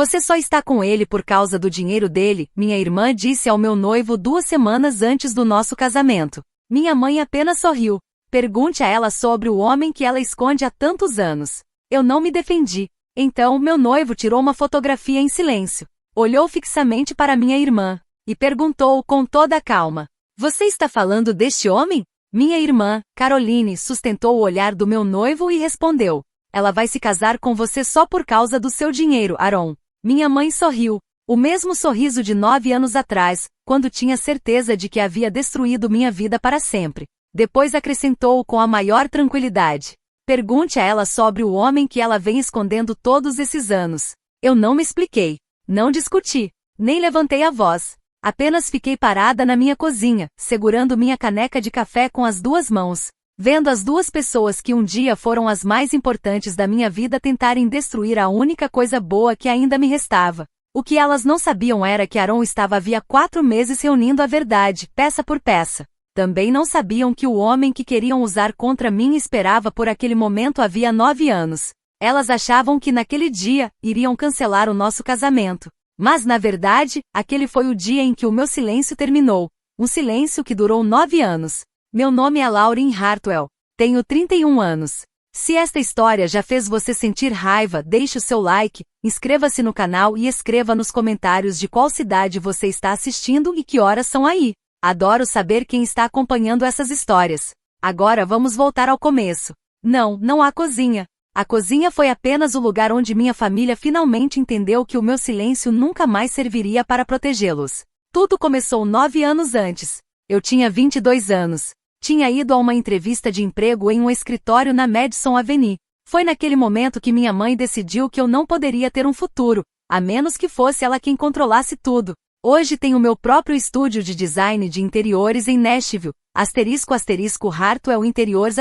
Você só está com ele por causa do dinheiro dele, minha irmã disse ao meu noivo 2 semanas antes do nosso casamento. Minha mãe apenas sorriu. Pergunte a ela sobre o homem que ela esconde há tantos anos. Eu não me defendi. Então, meu noivo tirou uma fotografia em silêncio. Olhou fixamente para minha irmã e perguntou com toda a calma: Você está falando deste homem? Minha irmã, Caroline, sustentou o olhar do meu noivo e respondeu: Ela vai se casar com você só por causa do seu dinheiro, Aaron. Minha mãe sorriu. O mesmo sorriso de 9 anos atrás, quando tinha certeza de que havia destruído minha vida para sempre. Depois acrescentou com a maior tranquilidade: Pergunte a ela sobre o homem que ela vem escondendo todos esses anos. Eu não me expliquei. Não discuti. Nem levantei a voz. Apenas fiquei parada na minha cozinha, segurando minha caneca de café com as 2 mãos, vendo as 2 pessoas que um dia foram as mais importantes da minha vida tentarem destruir a única coisa boa que ainda me restava. O que elas não sabiam era que Aaron estava havia 4 meses reunindo a verdade, peça por peça. Também não sabiam que o homem que queriam usar contra mim esperava por aquele momento havia 9 anos. Elas achavam que naquele dia, iriam cancelar o nosso casamento. Mas na verdade, aquele foi o dia em que o meu silêncio terminou. Um silêncio que durou 9 anos. Meu nome é Lauren Hartwell. Tenho 31 anos. Se esta história já fez você sentir raiva, deixe o seu like, inscreva-se no canal e escreva nos comentários de qual cidade você está assistindo e que horas são aí. Adoro saber quem está acompanhando essas histórias. Agora vamos voltar ao começo. Não há cozinha. A cozinha foi apenas o lugar onde minha família finalmente entendeu que o meu silêncio nunca mais serviria para protegê-los. Tudo começou 9 anos antes. Eu tinha 22 anos. Tinha ido a uma entrevista de emprego em um escritório na Madison Avenue. Foi naquele momento que minha mãe decidiu que eu não poderia ter um futuro, a menos que fosse ela quem controlasse tudo. Hoje tenho meu próprio estúdio de design de interiores em Nashville, *Hartwell Interiores *.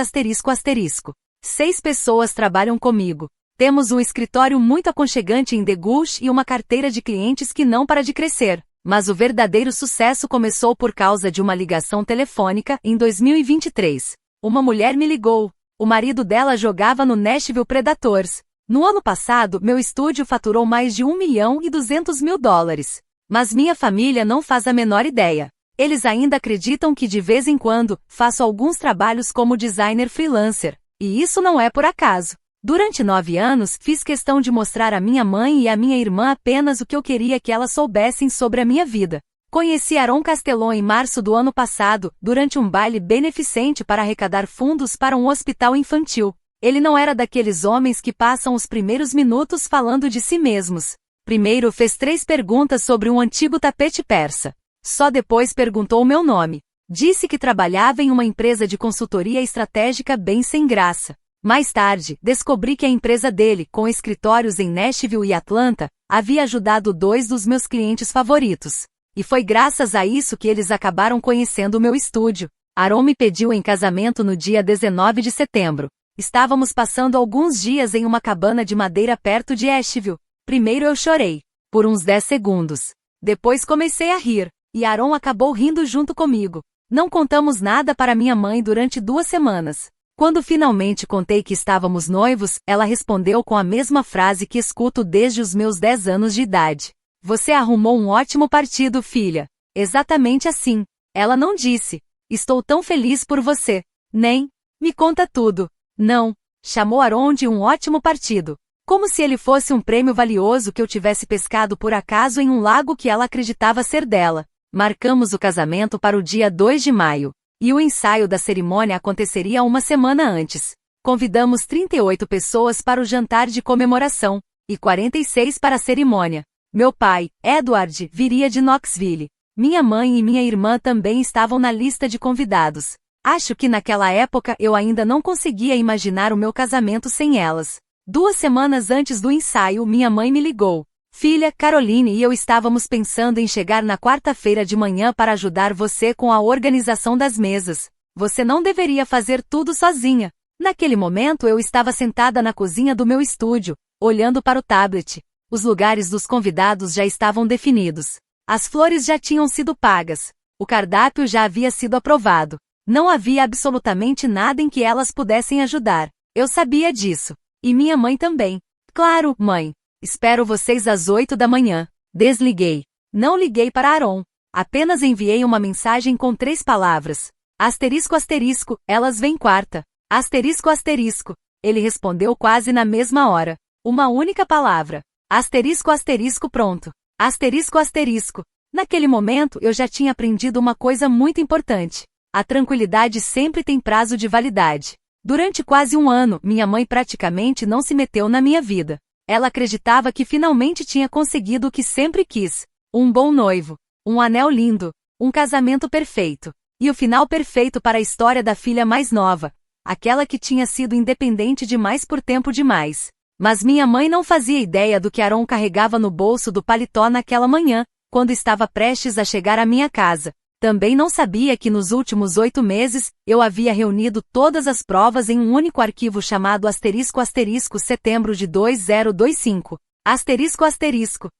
6 pessoas trabalham comigo. Temos um escritório muito aconchegante em The Gulch e uma carteira de clientes que não para de crescer. Mas o verdadeiro sucesso começou por causa de uma ligação telefônica em 2023. Uma mulher me ligou. O marido dela jogava no Nashville Predators. No ano passado, meu estúdio faturou mais de $1.200.000. Mas minha família não faz a menor ideia. Eles ainda acreditam que de vez em quando, faço alguns trabalhos como designer freelancer. E isso não é por acaso. Durante 9 anos, fiz questão de mostrar à minha mãe e à minha irmã apenas o que eu queria que elas soubessem sobre a minha vida. Conheci Aaron Castellon em março do ano passado, durante um baile beneficente para arrecadar fundos para um hospital infantil. Ele não era daqueles homens que passam os primeiros minutos falando de si mesmos. Primeiro fez 3 perguntas sobre um antigo tapete persa. Só depois perguntou o meu nome. Disse que trabalhava em uma empresa de consultoria estratégica bem sem graça. Mais tarde, descobri que a empresa dele, com escritórios em Nashville e Atlanta, havia ajudado 2 dos meus clientes favoritos. E foi graças a isso que eles acabaram conhecendo o meu estúdio. Aaron me pediu em casamento no dia 19 de setembro. Estávamos passando alguns dias em uma cabana de madeira perto de Asheville. Primeiro eu chorei. Por uns 10 segundos. Depois comecei a rir. E Aaron acabou rindo junto comigo. Não contamos nada para minha mãe durante 2 semanas. Quando finalmente contei que estávamos noivos, ela respondeu com a mesma frase que escuto desde os meus 10 anos de idade. Você arrumou um ótimo partido, filha. Exatamente assim. Ela não disse: Estou tão feliz por você. Nem: Me conta tudo. Não. Chamou Aaron de um ótimo partido. Como se ele fosse um prêmio valioso que eu tivesse pescado por acaso em um lago que ela acreditava ser dela. Marcamos o casamento para o dia 2 de maio. E o ensaio da cerimônia aconteceria uma semana antes. Convidamos 38 pessoas para o jantar de comemoração, e 46 para a cerimônia. Meu pai, Edward, viria de Knoxville. Minha mãe e minha irmã também estavam na lista de convidados. Acho que naquela época eu ainda não conseguia imaginar o meu casamento sem elas. 2 semanas antes do ensaio, minha mãe me ligou. Filha, Caroline e eu estávamos pensando em chegar na quarta-feira de manhã para ajudar você com a organização das mesas. Você não deveria fazer tudo sozinha. Naquele momento eu estava sentada na cozinha do meu estúdio, olhando para o tablet. Os lugares dos convidados já estavam definidos. As flores já tinham sido pagas. O cardápio já havia sido aprovado. Não havia absolutamente nada em que elas pudessem ajudar. Eu sabia disso. E minha mãe também. Claro, mãe. Espero vocês às 8 da manhã. Desliguei. Não liguei para Aaron. Apenas enviei uma mensagem com 3 palavras. Asterisco asterisco, elas vêm quarta. Asterisco asterisco. Ele respondeu quase na mesma hora. Uma única palavra. Asterisco asterisco pronto. Asterisco asterisco. Naquele momento eu já tinha aprendido uma coisa muito importante. A tranquilidade sempre tem prazo de validade. Durante quase um ano, minha mãe praticamente não se meteu na minha vida. Ela acreditava que finalmente tinha conseguido o que sempre quis. Um bom noivo. Um anel lindo. Um casamento perfeito. E o final perfeito para a história da filha mais nova. Aquela que tinha sido independente demais por tempo demais. Mas minha mãe não fazia ideia do que Aaron carregava no bolso do paletó naquela manhã, quando estava prestes a chegar à minha casa. Também não sabia que nos últimos 8 meses, eu havia reunido todas as provas em um único arquivo chamado asterisco asterisco setembro de 2025. Asterisco asterisco.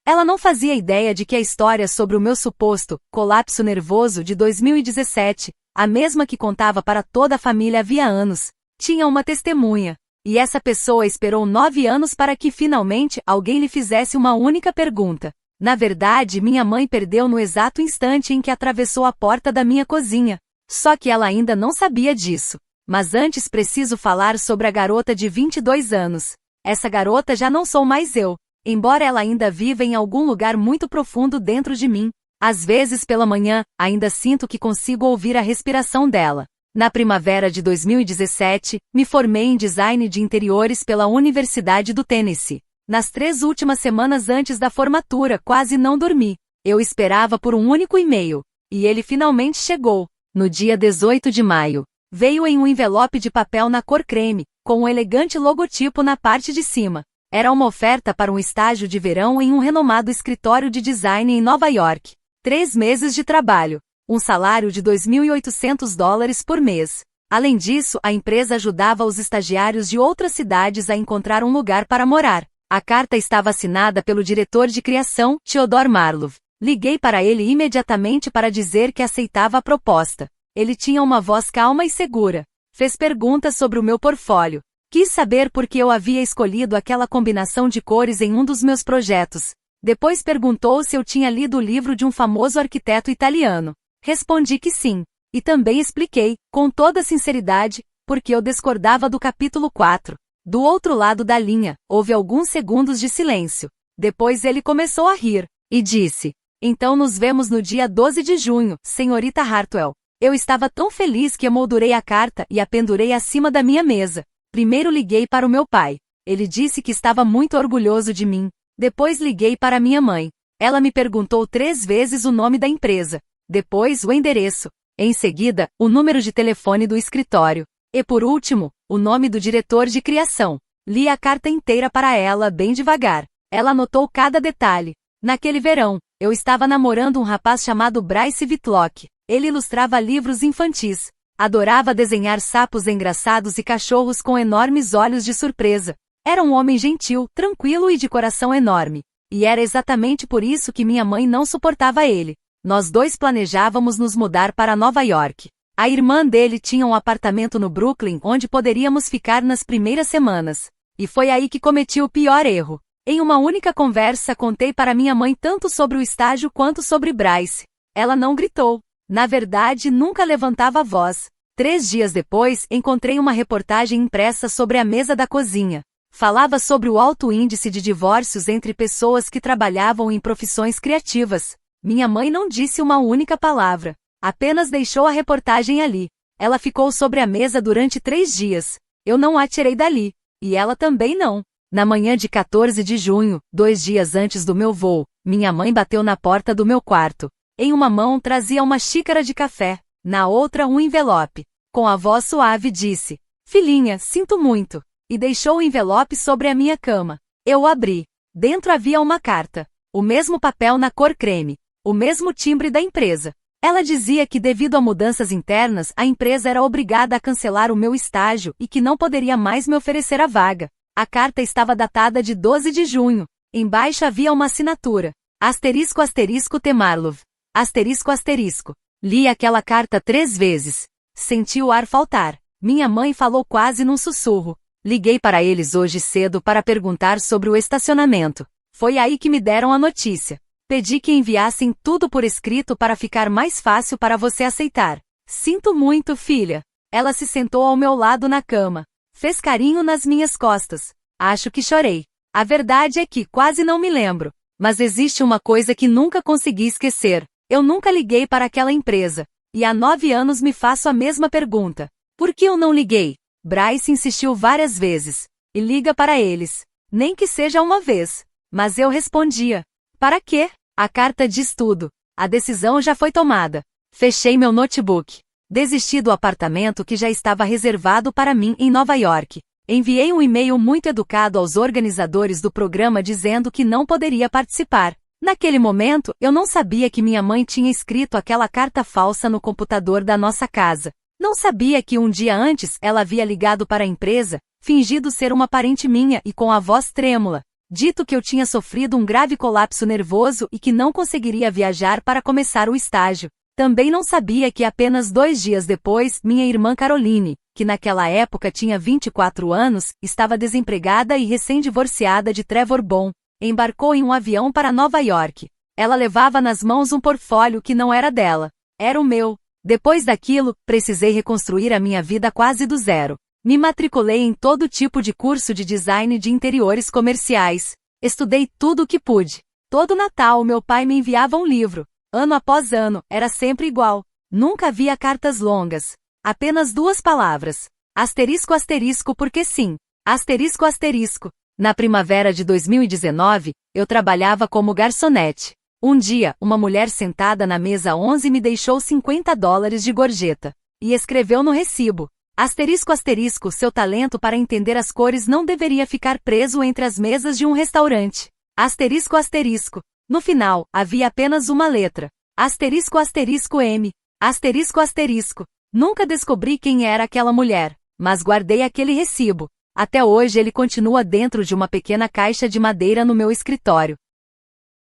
Ela não fazia ideia de que a história sobre o meu suposto colapso nervoso de 2017, a mesma que contava para toda a família havia anos, tinha uma testemunha. E essa pessoa esperou 9 anos para que finalmente alguém lhe fizesse uma única pergunta. Na verdade, minha mãe perdeu no exato instante em que atravessou a porta da minha cozinha. Só que ela ainda não sabia disso. Mas antes preciso falar sobre a garota de 22 anos. Essa garota já não sou mais eu. Embora ela ainda viva em algum lugar muito profundo dentro de mim. Às vezes pela manhã, ainda sinto que consigo ouvir a respiração dela. Na primavera de 2017, me formei em design de interiores pela Universidade do Tennessee. Nas 3 últimas semanas antes da formatura, quase não dormi. Eu esperava por um único e-mail. E ele finalmente chegou. No dia 18 de maio. Veio em um envelope de papel na cor creme, com um elegante logotipo na parte de cima. Era uma oferta para um estágio de verão em um renomado escritório de design em Nova York. 3 meses de trabalho. Um salário de $2.800 por mês. Além disso, a empresa ajudava os estagiários de outras cidades a encontrar um lugar para morar. A carta estava assinada pelo diretor de criação, Theodore Marlov. Liguei para ele imediatamente para dizer que aceitava a proposta. Ele tinha uma voz calma e segura. Fez perguntas sobre o meu portfólio. Quis saber por que eu havia escolhido aquela combinação de cores em um dos meus projetos. Depois perguntou se eu tinha lido o livro de um famoso arquiteto italiano. Respondi que sim. E também expliquei, com toda sinceridade, porque eu discordava do capítulo 4. Do outro lado da linha, houve alguns segundos de silêncio. Depois ele começou a rir, e disse: então nos vemos no dia 12 de junho, senhorita Hartwell. Eu estava tão feliz que emoldurei a carta e a pendurei acima da minha mesa. Primeiro liguei para o meu pai. Ele disse que estava muito orgulhoso de mim. Depois liguei para minha mãe. Ela me perguntou 3 vezes o nome da empresa. Depois o endereço. Em seguida, o número de telefone do escritório. E por último, o nome do diretor de criação. Li a carta inteira para ela bem devagar. Ela anotou cada detalhe. Naquele verão, eu estava namorando um rapaz chamado Bryce Whitlock. Ele ilustrava livros infantis. Adorava desenhar sapos engraçados e cachorros com enormes olhos de surpresa. Era um homem gentil, tranquilo e de coração enorme. E era exatamente por isso que minha mãe não suportava ele. Nós dois planejávamos nos mudar para Nova York. A irmã dele tinha um apartamento no Brooklyn onde poderíamos ficar nas primeiras semanas. E foi aí que cometi o pior erro. Em uma única conversa contei para minha mãe tanto sobre o estágio quanto sobre Bryce. Ela não gritou. Na verdade, nunca levantava a voz. 3 dias depois, encontrei uma reportagem impressa sobre a mesa da cozinha. Falava sobre o alto índice de divórcios entre pessoas que trabalhavam em profissões criativas. Minha mãe não disse uma única palavra. Apenas deixou a reportagem ali. Ela ficou sobre a mesa durante 3 dias. Eu não a tirei dali. E ela também não. Na manhã de 14 de junho, 2 dias antes do meu voo, minha mãe bateu na porta do meu quarto. Em uma mão trazia uma xícara de café, na outra um envelope. Com a voz suave disse: filhinha, sinto muito. E deixou o envelope sobre a minha cama. Eu o abri. Dentro havia uma carta. O mesmo papel na cor creme. O mesmo timbre da empresa. Ela dizia que devido a mudanças internas, a empresa era obrigada a cancelar o meu estágio e que não poderia mais me oferecer a vaga. A carta estava datada de 12 de junho. Embaixo havia uma assinatura. Asterisco asterisco T. Marlov. Asterisco asterisco. Li aquela carta 3 vezes. Senti o ar faltar. Minha mãe falou quase num sussurro. Liguei para eles hoje cedo para perguntar sobre o estacionamento. Foi aí que me deram a notícia. Pedi que enviassem tudo por escrito para ficar mais fácil para você aceitar. Sinto muito, filha. Ela se sentou ao meu lado na cama. Fez carinho nas minhas costas. Acho que chorei. A verdade é que quase não me lembro. Mas existe uma coisa que nunca consegui esquecer. Eu nunca liguei para aquela empresa. E há 9 anos me faço a mesma pergunta. Por que eu não liguei? Bryce insistiu várias vezes. E liga para eles. Nem que seja uma vez. Mas eu respondia. Para quê? A carta diz tudo. A decisão já foi tomada. Fechei meu notebook. Desisti do apartamento que já estava reservado para mim em Nova York. Enviei um e-mail muito educado aos organizadores do programa dizendo que não poderia participar. Naquele momento, eu não sabia que minha mãe tinha escrito aquela carta falsa no computador da nossa casa. Não sabia que um dia antes ela havia ligado para a empresa, fingido ser uma parente minha e com a voz trêmula, dito que eu tinha sofrido um grave colapso nervoso e que não conseguiria viajar para começar o estágio. Também não sabia que apenas 2 dias depois, minha irmã Caroline, que naquela época tinha 24 anos, estava desempregada e recém-divorciada de Trevor Bond, embarcou em um avião para Nova York. Ela levava nas mãos um portfólio que não era dela. Era o meu. Depois daquilo, precisei reconstruir a minha vida quase do zero. Me matriculei em todo tipo de curso de design de interiores comerciais. Estudei tudo o que pude. Todo Natal meu pai me enviava um livro. Ano após ano, era sempre igual. Nunca havia cartas longas. Apenas 2 palavras. Asterisco asterisco porque sim. Asterisco asterisco. Na primavera de 2019, eu trabalhava como garçonete. Um dia, uma mulher sentada na mesa 11 me deixou $50 de gorjeta. E escreveu no recibo. Asterisco asterisco, seu talento para entender as cores não deveria ficar preso entre as mesas de um restaurante. Asterisco asterisco. No final, havia apenas uma letra. Asterisco asterisco M. Asterisco asterisco. Nunca descobri quem era aquela mulher, mas guardei aquele recibo. Até hoje ele continua dentro de uma pequena caixa de madeira no meu escritório.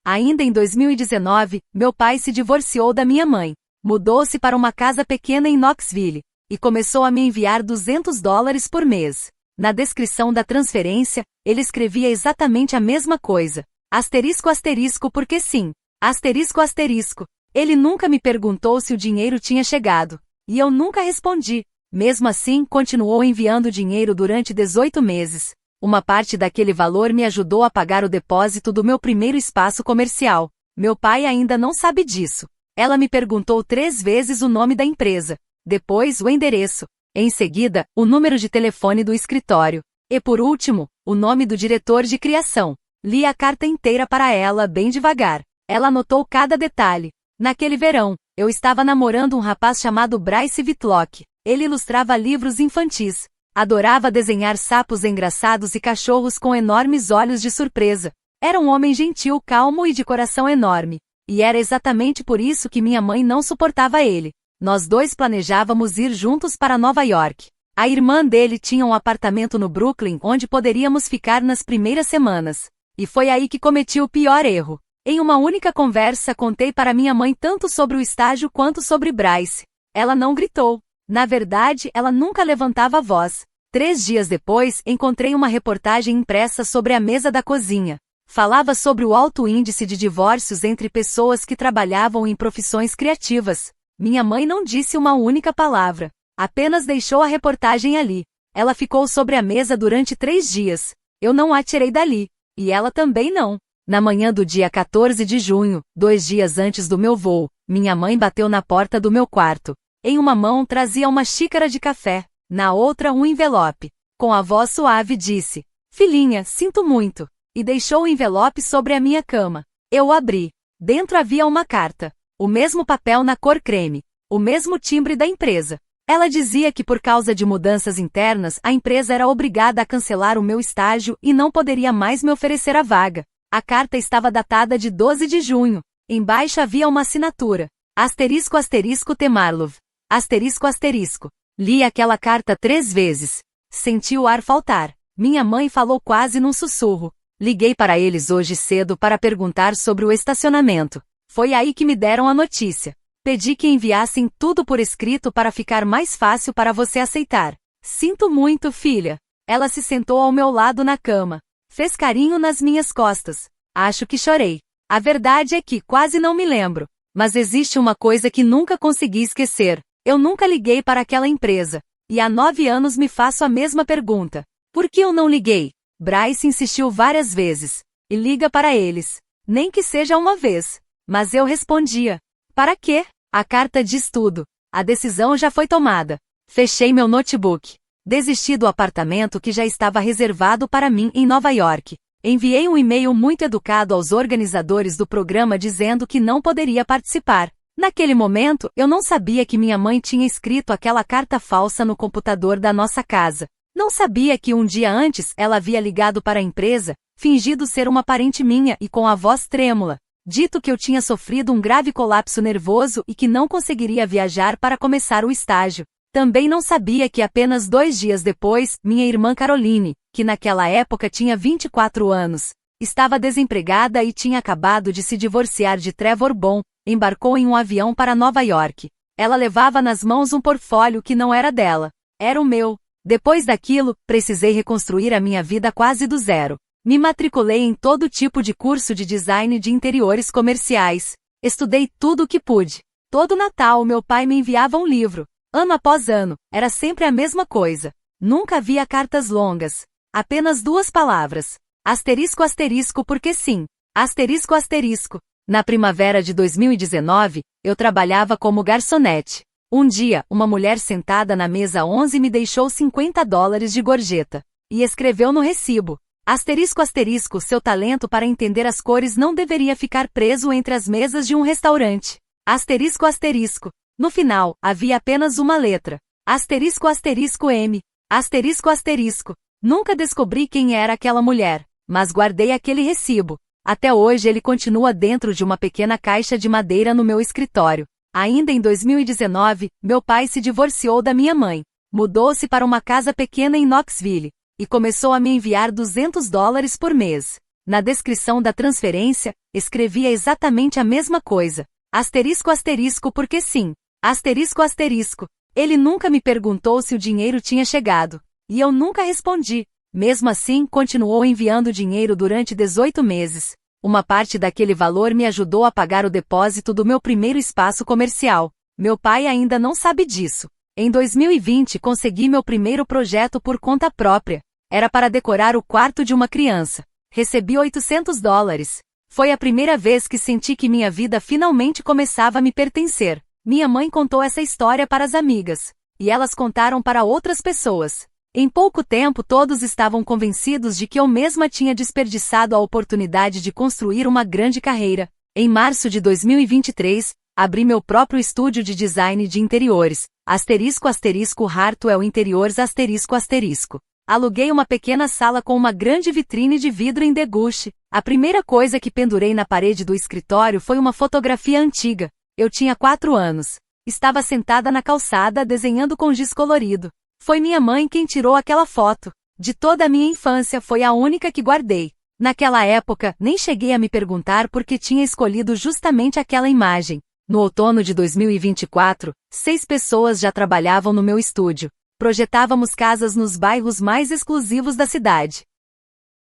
Ainda em 2019, meu pai se divorciou da minha mãe. Mudou-se para uma casa pequena em Knoxville. E começou a me enviar $200 por mês. Na descrição da transferência, ele escrevia exatamente a mesma coisa. Asterisco asterisco porque sim. Asterisco asterisco. Ele nunca me perguntou se o dinheiro tinha chegado. E eu nunca respondi. Mesmo assim, continuou enviando dinheiro durante 18 meses. Uma parte daquele valor me ajudou a pagar o depósito do meu primeiro espaço comercial. Meu pai ainda não sabe disso. Ela me perguntou 3 vezes o nome da empresa. Depois, o endereço. Em seguida, o número de telefone do escritório. E por último, o nome do diretor de criação. Li a carta inteira para ela bem devagar. Ela anotou cada detalhe. Naquele verão, eu estava namorando um rapaz chamado Bryce Whitlock. Ele ilustrava livros infantis. Adorava desenhar sapos engraçados e cachorros com enormes olhos de surpresa. Era um homem gentil, calmo e de coração enorme. E era exatamente por isso que minha mãe não suportava ele. Nós 2 planejávamos ir juntos para Nova York. A irmã dele tinha um apartamento no Brooklyn onde poderíamos ficar nas primeiras semanas. E foi aí que cometi o pior erro. Em uma única conversa contei para minha mãe tanto sobre o estágio quanto sobre Bryce. Ela não gritou. Na verdade, ela nunca levantava a voz. 3 dias depois, encontrei uma reportagem impressa sobre a mesa da cozinha. Falava sobre o alto índice de divórcios entre pessoas que trabalhavam em profissões criativas. Minha mãe não disse uma única palavra. Apenas deixou a reportagem ali. Ela ficou sobre a mesa durante 3 dias. Eu não a tirei dali. E ela também não. Na manhã do dia 14 de junho, 2 dias antes do meu voo, minha mãe bateu na porta do meu quarto. Em uma mão trazia uma xícara de café, na outra um envelope. Com a voz suave disse: "Filhinha, sinto muito." E deixou o envelope sobre a minha cama. Eu o abri. Dentro havia uma carta. O mesmo papel na cor creme. O mesmo timbre da empresa. Ela dizia que por causa de mudanças internas, a empresa era obrigada a cancelar o meu estágio e não poderia mais me oferecer a vaga. A carta estava datada de 12 de junho. Embaixo havia uma assinatura. Asterisco asterisco T. Marlov. Asterisco asterisco. Li aquela carta 3 vezes. Senti o ar faltar. Minha mãe falou quase num sussurro. Liguei para eles hoje cedo para perguntar sobre o estacionamento. Foi aí que me deram a notícia. Pedi que enviassem tudo por escrito para ficar mais fácil para você aceitar. Sinto muito, filha. Ela se sentou ao meu lado na cama. Fez carinho nas minhas costas. Acho que chorei. A verdade é que quase não me lembro. Mas existe uma coisa que nunca consegui esquecer. Eu nunca liguei para aquela empresa. E há 9 anos me faço a mesma pergunta. Por que eu não liguei? Bryce insistiu várias vezes. E liga para eles. Nem que seja uma vez. Mas eu respondia. Para quê? A carta diz tudo. A decisão já foi tomada. Fechei meu notebook. Desisti do apartamento que já estava reservado para mim em Nova York. Enviei um e-mail muito educado aos organizadores do programa dizendo que não poderia participar. Naquele momento, eu não sabia que minha mãe tinha escrito aquela carta falsa no computador da nossa casa. Não sabia que um dia antes ela havia ligado para a empresa, fingido ser uma parente minha e com a voz trêmula, dito que eu tinha sofrido um grave colapso nervoso e que não conseguiria viajar para começar o estágio. Também não sabia que apenas 2 dias depois, minha irmã Caroline, que naquela época tinha 24 anos, estava desempregada e tinha acabado de se divorciar de Trevor Bon, embarcou em um avião para Nova York. Ela levava nas mãos um portfólio que não era dela. Era o meu. Depois daquilo, precisei reconstruir a minha vida quase do zero. Me matriculei em todo tipo de curso de design de interiores comerciais. Estudei tudo o que pude. Todo Natal meu pai me enviava um livro. Ano após ano, era sempre a mesma coisa. Nunca havia cartas longas. Apenas 2 palavras. Asterisco asterisco porque sim. Asterisco asterisco. Na primavera de 2019, eu trabalhava como garçonete. Um dia, uma mulher sentada na mesa 11 me deixou $50 de gorjeta. E escreveu no recibo. Asterisco asterisco, seu talento para entender as cores não deveria ficar preso entre as mesas de um restaurante. Asterisco asterisco. No final, havia apenas uma letra. Asterisco asterisco M. Asterisco asterisco. Nunca descobri quem era aquela mulher, mas guardei aquele recibo. Até hoje ele continua dentro de uma pequena caixa de madeira no meu escritório. Ainda em 2019, meu pai se divorciou da minha mãe. Mudou-se para uma casa pequena em Knoxville. E começou a me enviar $200 por mês. Na descrição da transferência, escrevia exatamente a mesma coisa. Asterisco asterisco porque sim. Asterisco asterisco. Ele nunca me perguntou se o dinheiro tinha chegado. E eu nunca respondi. Mesmo assim, continuou enviando dinheiro durante 18 meses. Uma parte daquele valor me ajudou a pagar o depósito do meu primeiro espaço comercial. Meu pai ainda não sabe disso. Em 2020 consegui meu primeiro projeto por conta própria. Era para decorar o quarto de uma criança. Recebi $800. Foi a primeira vez que senti que minha vida finalmente começava a me pertencer. Minha mãe contou essa história para as amigas. E elas contaram para outras pessoas. Em pouco tempo todos estavam convencidos de que eu mesma tinha desperdiçado a oportunidade de construir uma grande carreira. Em março de 2023, abri meu próprio estúdio de design de interiores. Asterisco asterisco Hartwell Interiores asterisco asterisco. Aluguei uma pequena sala com uma grande vitrine de vidro em deguste. A primeira coisa que pendurei na parede do escritório foi uma fotografia antiga. Eu tinha 4 anos. Estava sentada na calçada desenhando com giz colorido. Foi minha mãe quem tirou aquela foto. De toda a minha infância foi a única que guardei. Naquela época, nem cheguei a me perguntar por que tinha escolhido justamente aquela imagem. No outono de 2024, 6 pessoas já trabalhavam no meu estúdio. Projetávamos casas nos bairros mais exclusivos da cidade.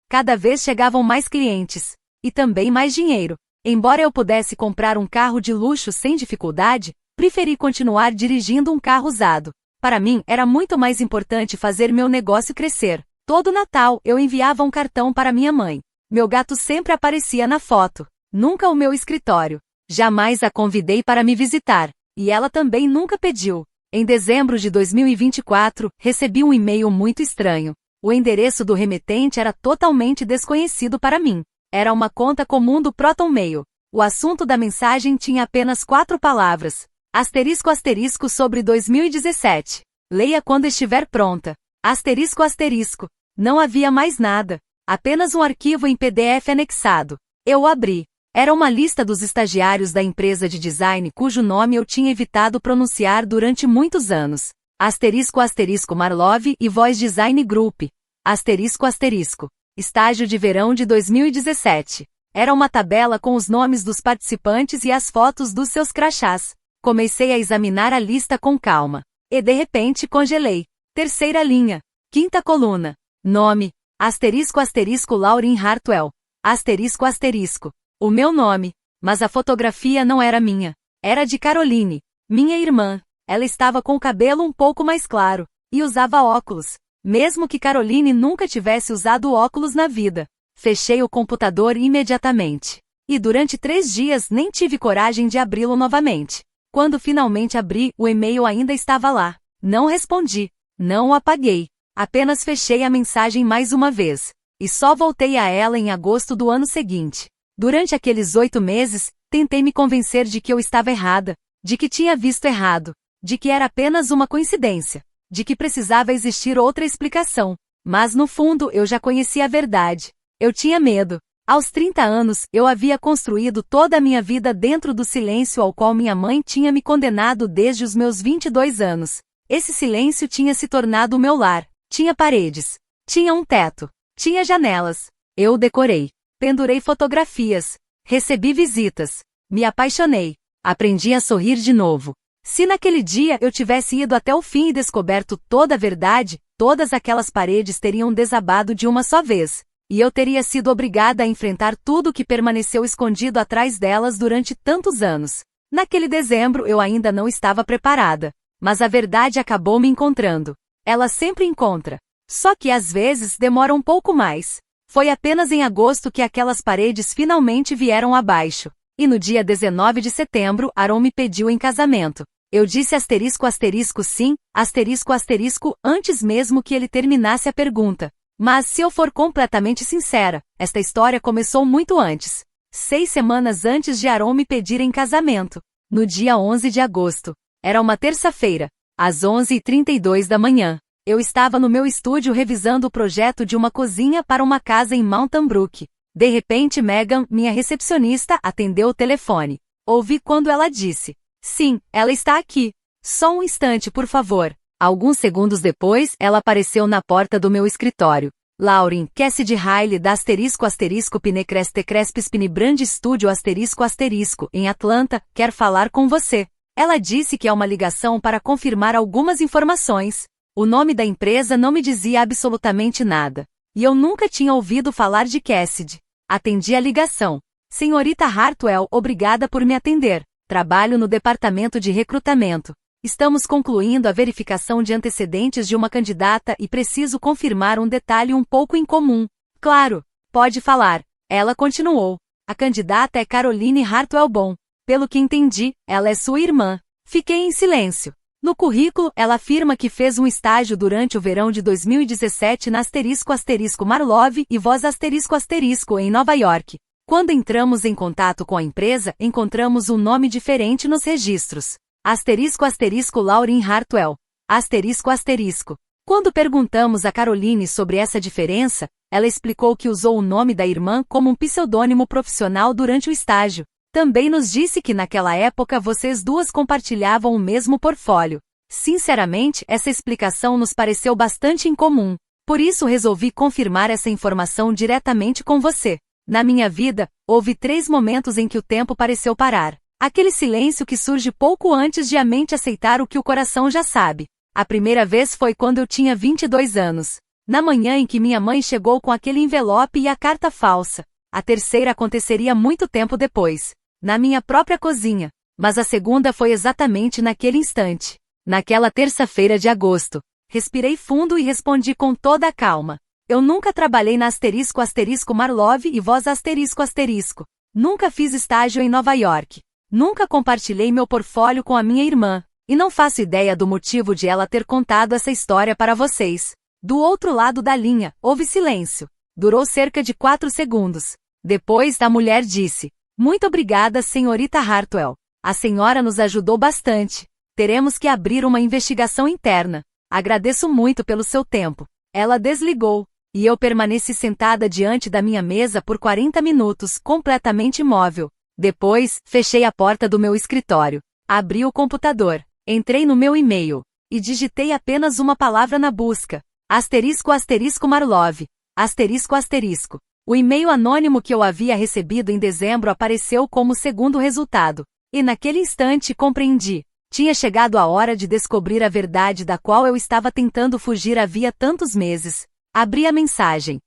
Cada vez chegavam mais clientes. E também mais dinheiro. Embora eu pudesse comprar um carro de luxo sem dificuldade, preferi continuar dirigindo um carro usado. Para mim, era muito mais importante fazer meu negócio crescer. Todo Natal, eu enviava um cartão para minha mãe. Meu gato sempre aparecia na foto. Nunca o meu escritório. Jamais a convidei para me visitar. E ela também nunca pediu. Em dezembro de 2024, recebi um e-mail muito estranho. O endereço do remetente era totalmente desconhecido para mim. Era uma conta comum do ProtonMail. O assunto da mensagem tinha apenas 4 palavras. Asterisco asterisco sobre 2017. Leia quando estiver pronta. Asterisco asterisco. Não havia mais nada. Apenas um arquivo em PDF anexado. Eu o abri. Era uma lista dos estagiários da empresa de design cujo nome eu tinha evitado pronunciar durante muitos anos. Asterisco asterisco Marlov e Voice Design Group. Asterisco asterisco. Estágio de verão de 2017. Era uma tabela com os nomes dos participantes e as fotos dos seus crachás. Comecei a examinar a lista com calma. E de repente congelei. Terceira linha. Quinta coluna. Nome, asterisco asterisco Lauren Hartwell, asterisco asterisco. O meu nome, mas a fotografia não era minha. Era de Caroline, minha irmã. Ela estava com o cabelo um pouco mais claro, e usava óculos, mesmo que Caroline nunca tivesse usado óculos na vida. Fechei o computador imediatamente. E durante 3 dias nem tive coragem de abri-lo novamente. Quando finalmente abri, o e-mail ainda estava lá. Não respondi. Não o apaguei. Apenas fechei a mensagem mais uma vez. E só voltei a ela em agosto do ano seguinte. Durante aqueles 8 meses, tentei me convencer de que eu estava errada, de que tinha visto errado, de que era apenas uma coincidência, de que precisava existir outra explicação. Mas no fundo eu já conhecia a verdade. Eu tinha medo. Aos 30 anos, eu havia construído toda a minha vida dentro do silêncio ao qual minha mãe tinha me condenado desde os meus 22 anos. Esse silêncio tinha se tornado o meu lar. Tinha paredes. Tinha um teto. Tinha janelas. Eu o decorei. Pendurei fotografias. Recebi visitas. Me apaixonei. Aprendi a sorrir de novo. Se naquele dia eu tivesse ido até o fim e descoberto toda a verdade, todas aquelas paredes teriam desabado de uma só vez. E eu teria sido obrigada a enfrentar tudo o que permaneceu escondido atrás delas durante tantos anos. Naquele dezembro eu ainda não estava preparada. Mas a verdade acabou me encontrando. Ela sempre encontra. Só que às vezes demora um pouco mais. Foi apenas em agosto que aquelas paredes finalmente vieram abaixo. E no dia 19 de setembro, Aaron me pediu em casamento. Eu disse asterisco asterisco sim, asterisco asterisco, antes mesmo que ele terminasse a pergunta. Mas se eu for completamente sincera, esta história começou muito antes. 6 semanas antes de Aaron me pedir em casamento. No dia 11 de agosto. Era uma terça-feira. Às 11h32 da manhã. Eu estava no meu estúdio revisando o projeto de uma cozinha para uma casa em Mountain Brook. De repente Megan, minha recepcionista, atendeu o telefone. Ouvi quando ela disse: "Sim, ela está aqui. Só um instante, por favor." Alguns segundos depois, ela apareceu na porta do meu escritório. "Lauren, Cassidy Riley da asterisco asterisco Pinecrest Crespes Pinebrand Studio asterisco asterisco, em Atlanta, quer falar com você." Ela disse que é uma ligação para confirmar algumas informações. O nome da empresa não me dizia absolutamente nada. E eu nunca tinha ouvido falar de Cassidy. Atendi a ligação. "Senhorita Hartwell, obrigada por me atender. Trabalho no departamento de recrutamento. Estamos concluindo a verificação de antecedentes de uma candidata e preciso confirmar um detalhe um pouco incomum." "Claro, pode falar." Ela continuou. "A candidata é Caroline Hartwell Bom. Pelo que entendi, ela é sua irmã." Fiquei em silêncio. No currículo, ela afirma que fez um estágio durante o verão de 2017 na asterisco asterisco Marlove e Voz asterisco asterisco em Nova York. Quando entramos em contato com a empresa, encontramos um nome diferente nos registros. Asterisco asterisco Lauren Hartwell. Asterisco asterisco. Quando perguntamos a Caroline sobre essa diferença, ela explicou que usou o nome da irmã como um pseudônimo profissional durante o estágio. Também nos disse que naquela época vocês duas compartilhavam o mesmo portfólio. Sinceramente, essa explicação nos pareceu bastante incomum. Por isso resolvi confirmar essa informação diretamente com você. Na minha vida, houve 3 momentos em que o tempo pareceu parar. Aquele silêncio que surge pouco antes de a mente aceitar o que o coração já sabe. A primeira vez foi quando eu tinha 22 anos. Na manhã em que minha mãe chegou com aquele envelope e a carta falsa. A terceira aconteceria muito tempo depois. Na minha própria cozinha. Mas a segunda foi exatamente naquele instante. Naquela terça-feira de agosto. Respirei fundo e respondi com toda a calma. Eu nunca trabalhei na asterisco asterisco Marlove e Voz asterisco asterisco. Nunca fiz estágio em Nova York. Nunca compartilhei meu portfólio com a minha irmã. E não faço ideia do motivo de ela ter contado essa história para vocês. Do outro lado da linha, houve silêncio. Durou cerca de 4 segundos. Depois, a mulher disse: "Muito obrigada, senhorita Hartwell. A senhora nos ajudou bastante. Teremos que abrir uma investigação interna. Agradeço muito pelo seu tempo." Ela desligou, e eu permaneci sentada diante da minha mesa por 40 minutos, completamente imóvel. Depois, fechei a porta do meu escritório. Abri o computador, entrei no meu e-mail, e digitei apenas uma palavra na busca. Asterisco asterisco Marlove. Asterisco asterisco. O e-mail anônimo que eu havia recebido em dezembro apareceu como segundo resultado. E naquele instante compreendi. Tinha chegado a hora de descobrir a verdade da qual eu estava tentando fugir havia tantos meses. Abri a mensagem.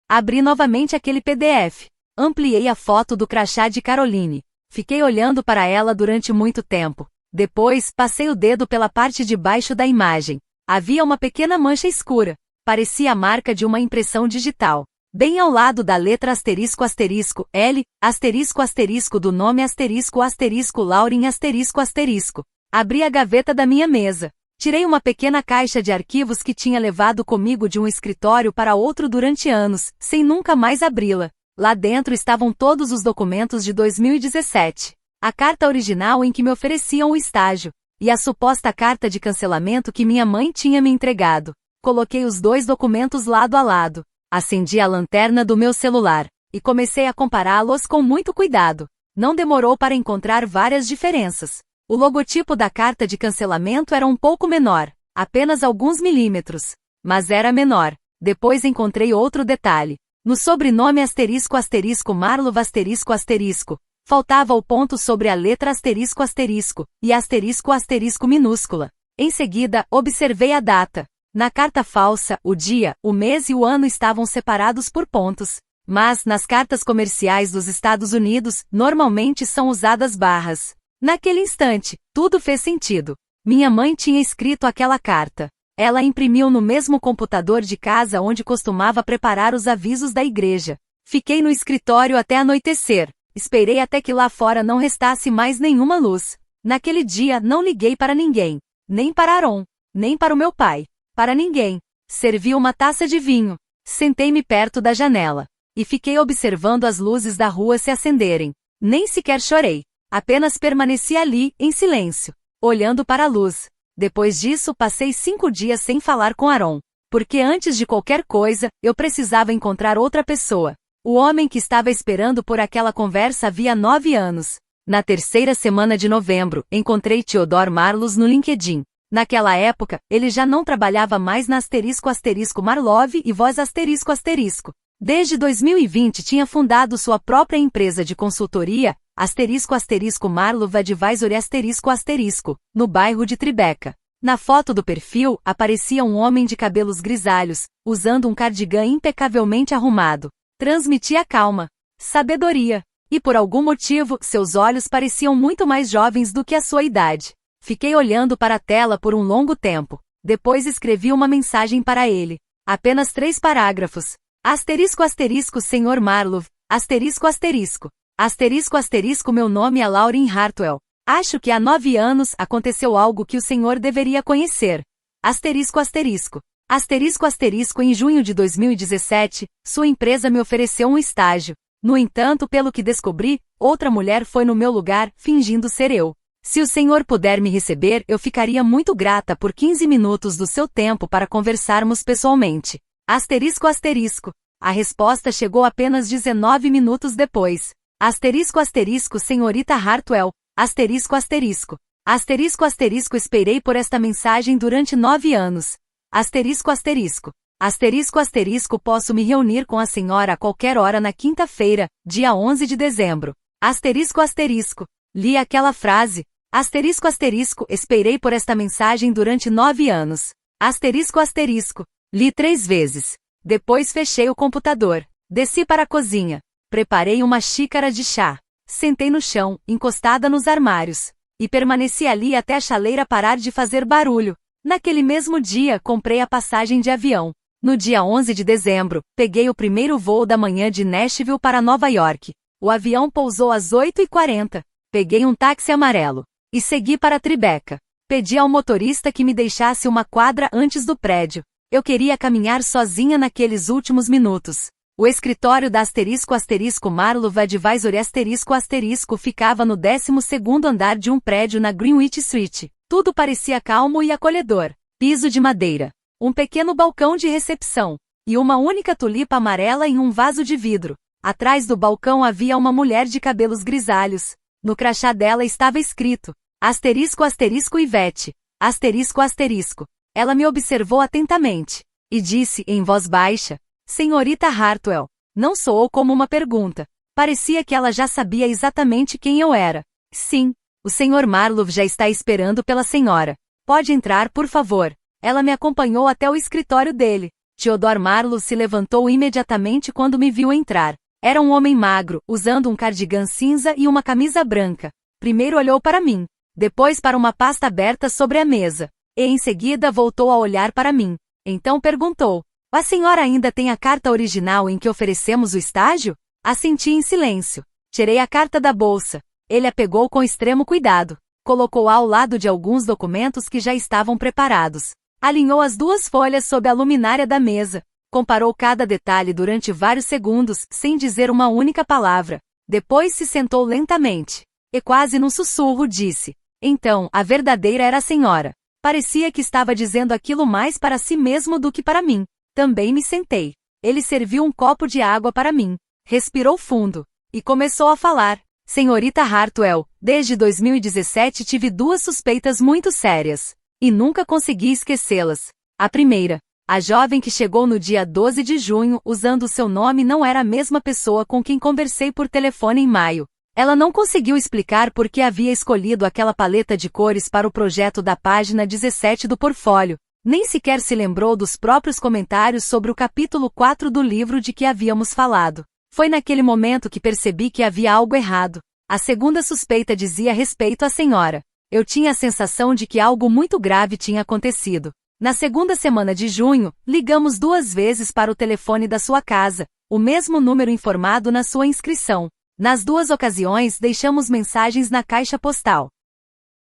Abri novamente aquele PDF. Ampliei a foto do crachá de Caroline. Fiquei olhando para ela durante muito tempo. Depois, passei o dedo pela parte de baixo da imagem. Havia uma pequena mancha escura. Parecia a marca de uma impressão digital. Bem ao lado da letra asterisco asterisco L, asterisco asterisco do nome asterisco asterisco Lauren asterisco asterisco. Abri a gaveta da minha mesa. Tirei uma pequena caixa de arquivos que tinha levado comigo de um escritório para outro durante anos, sem nunca mais abri-la. Lá dentro estavam todos os documentos de 2017. A carta original em que me ofereciam o estágio. E a suposta carta de cancelamento que minha mãe tinha me entregado. Coloquei os dois documentos lado a lado. Acendi a lanterna do meu celular. E comecei a compará-los com muito cuidado. Não demorou para encontrar várias diferenças. O logotipo da carta de cancelamento era um pouco menor. Apenas alguns milímetros. Mas era menor. Depois encontrei outro detalhe. No sobrenome asterisco asterisco Marlov asterisco asterisco. Faltava o ponto sobre a letra asterisco asterisco, e asterisco asterisco minúscula. Em seguida, observei a data. Na carta falsa, o dia, o mês e o ano estavam separados por pontos. Mas, nas cartas comerciais dos Estados Unidos, normalmente são usadas barras. Naquele instante, tudo fez sentido. Minha mãe tinha escrito aquela carta. Ela a imprimiu no mesmo computador de casa onde costumava preparar os avisos da igreja. Fiquei no escritório até anoitecer. Esperei até que lá fora não restasse mais nenhuma luz. Naquele dia não liguei para ninguém. Nem para Aaron. Nem para o meu pai. Para ninguém. Servi uma taça de vinho. Sentei-me perto da janela. E fiquei observando as luzes da rua se acenderem. Nem sequer chorei. Apenas permaneci ali, em silêncio. Olhando para a luz. Depois disso passei 5 dias sem falar com Aaron. Porque antes de qualquer coisa, eu precisava encontrar outra pessoa. O homem que estava esperando por aquela conversa havia 9 anos. Na terceira semana de novembro, encontrei Theodore Marlos no LinkedIn. Naquela época, ele já não trabalhava mais na asterisco asterisco Marlov e voz asterisco asterisco. Desde 2020 tinha fundado sua própria empresa de consultoria, asterisco asterisco Marlov Advisory asterisco asterisco, no bairro de Tribeca. Na foto do perfil, aparecia um homem de cabelos grisalhos, usando um cardigan impecavelmente arrumado. Transmitia calma, sabedoria. E por algum motivo, seus olhos pareciam muito mais jovens do que a sua idade. Fiquei olhando para a tela por um longo tempo. Depois escrevi uma mensagem para ele. Apenas 3 parágrafos. Asterisco asterisco Sr. Marlov, asterisco asterisco. Asterisco asterisco meu nome é Lauren Hartwell. Acho que há 9 anos aconteceu algo que o senhor deveria conhecer. Asterisco asterisco. Asterisco asterisco em junho de 2017, sua empresa me ofereceu um estágio. No entanto, pelo que descobri, outra mulher foi no meu lugar, fingindo ser eu. Se o senhor puder me receber, eu ficaria muito grata por 15 minutos do seu tempo para conversarmos pessoalmente. Asterisco asterisco. A resposta chegou apenas 19 minutos depois. Asterisco asterisco senhorita Hartwell. Asterisco asterisco. Asterisco asterisco esperei por esta mensagem durante 9 anos. Asterisco asterisco. Asterisco asterisco posso me reunir com a senhora a qualquer hora na quinta-feira, dia 11 de dezembro. Asterisco asterisco. Li aquela frase. Asterisco asterisco esperei por esta mensagem durante 9 anos. Asterisco asterisco. Li 3 vezes. Depois fechei o computador. Desci para a cozinha. Preparei uma xícara de chá. Sentei no chão, encostada nos armários. E permaneci ali até a chaleira parar de fazer barulho. Naquele mesmo dia, comprei a passagem de avião. No dia 11 de dezembro, peguei o primeiro voo da manhã de Nashville para Nova York. O avião pousou às 8h40. Peguei um táxi amarelo. E segui para Tribeca. Pedi ao motorista que me deixasse uma quadra antes do prédio. Eu queria caminhar sozinha naqueles últimos minutos. O escritório da asterisco asterisco Marlov Advisory asterisco asterisco ficava no 12º andar de um prédio na Greenwich Street. Tudo parecia calmo e acolhedor. Piso de madeira. Um pequeno balcão de recepção. E uma única tulipa amarela em um vaso de vidro. Atrás do balcão havia uma mulher de cabelos grisalhos. No crachá dela estava escrito: asterisco asterisco Ivete. Asterisco asterisco. Ela me observou atentamente. E disse, em voz baixa: Senhorita Hartwell. Não soou como uma pergunta. Parecia que ela já sabia exatamente quem eu era. Sim. O Sr. Marlov já está esperando pela senhora. Pode entrar, por favor. Ela me acompanhou até o escritório dele. Theodore Marlos se levantou imediatamente quando me viu entrar. Era um homem magro, usando um cardigan cinza e uma camisa branca. Primeiro olhou para mim, depois para uma pasta aberta sobre a mesa, e em seguida voltou a olhar para mim. Então perguntou: "A senhora ainda tem a carta original em que oferecemos o estágio?" Assenti em silêncio. Tirei a carta da bolsa. Ele a pegou com extremo cuidado. Colocou-a ao lado de alguns documentos que já estavam preparados. Alinhou as duas folhas sob a luminária da mesa. Comparou cada detalhe durante vários segundos, sem dizer uma única palavra. Depois se sentou lentamente. E quase num sussurro disse: "Então, a verdadeira era a senhora." Parecia que estava dizendo aquilo mais para si mesmo do que para mim. Também me sentei. Ele serviu um copo de água para mim. Respirou fundo. E começou a falar: "Senhorita Hartwell, desde 2017 tive duas suspeitas muito sérias. E nunca consegui esquecê-las. A primeira, a jovem que chegou no dia 12 de junho usando o seu nome não era a mesma pessoa com quem conversei por telefone em maio. Ela não conseguiu explicar por que havia escolhido aquela paleta de cores para o projeto da página 17 do portfólio. Nem sequer se lembrou dos próprios comentários sobre o capítulo 4 do livro de que havíamos falado. Foi naquele momento que percebi que havia algo errado. A segunda suspeita dizia respeito à senhora. Eu tinha a sensação de que algo muito grave tinha acontecido. Na segunda semana de junho, ligamos 2 vezes para o telefone da sua casa, o mesmo número informado na sua inscrição. Nas 2 ocasiões deixamos mensagens na caixa postal.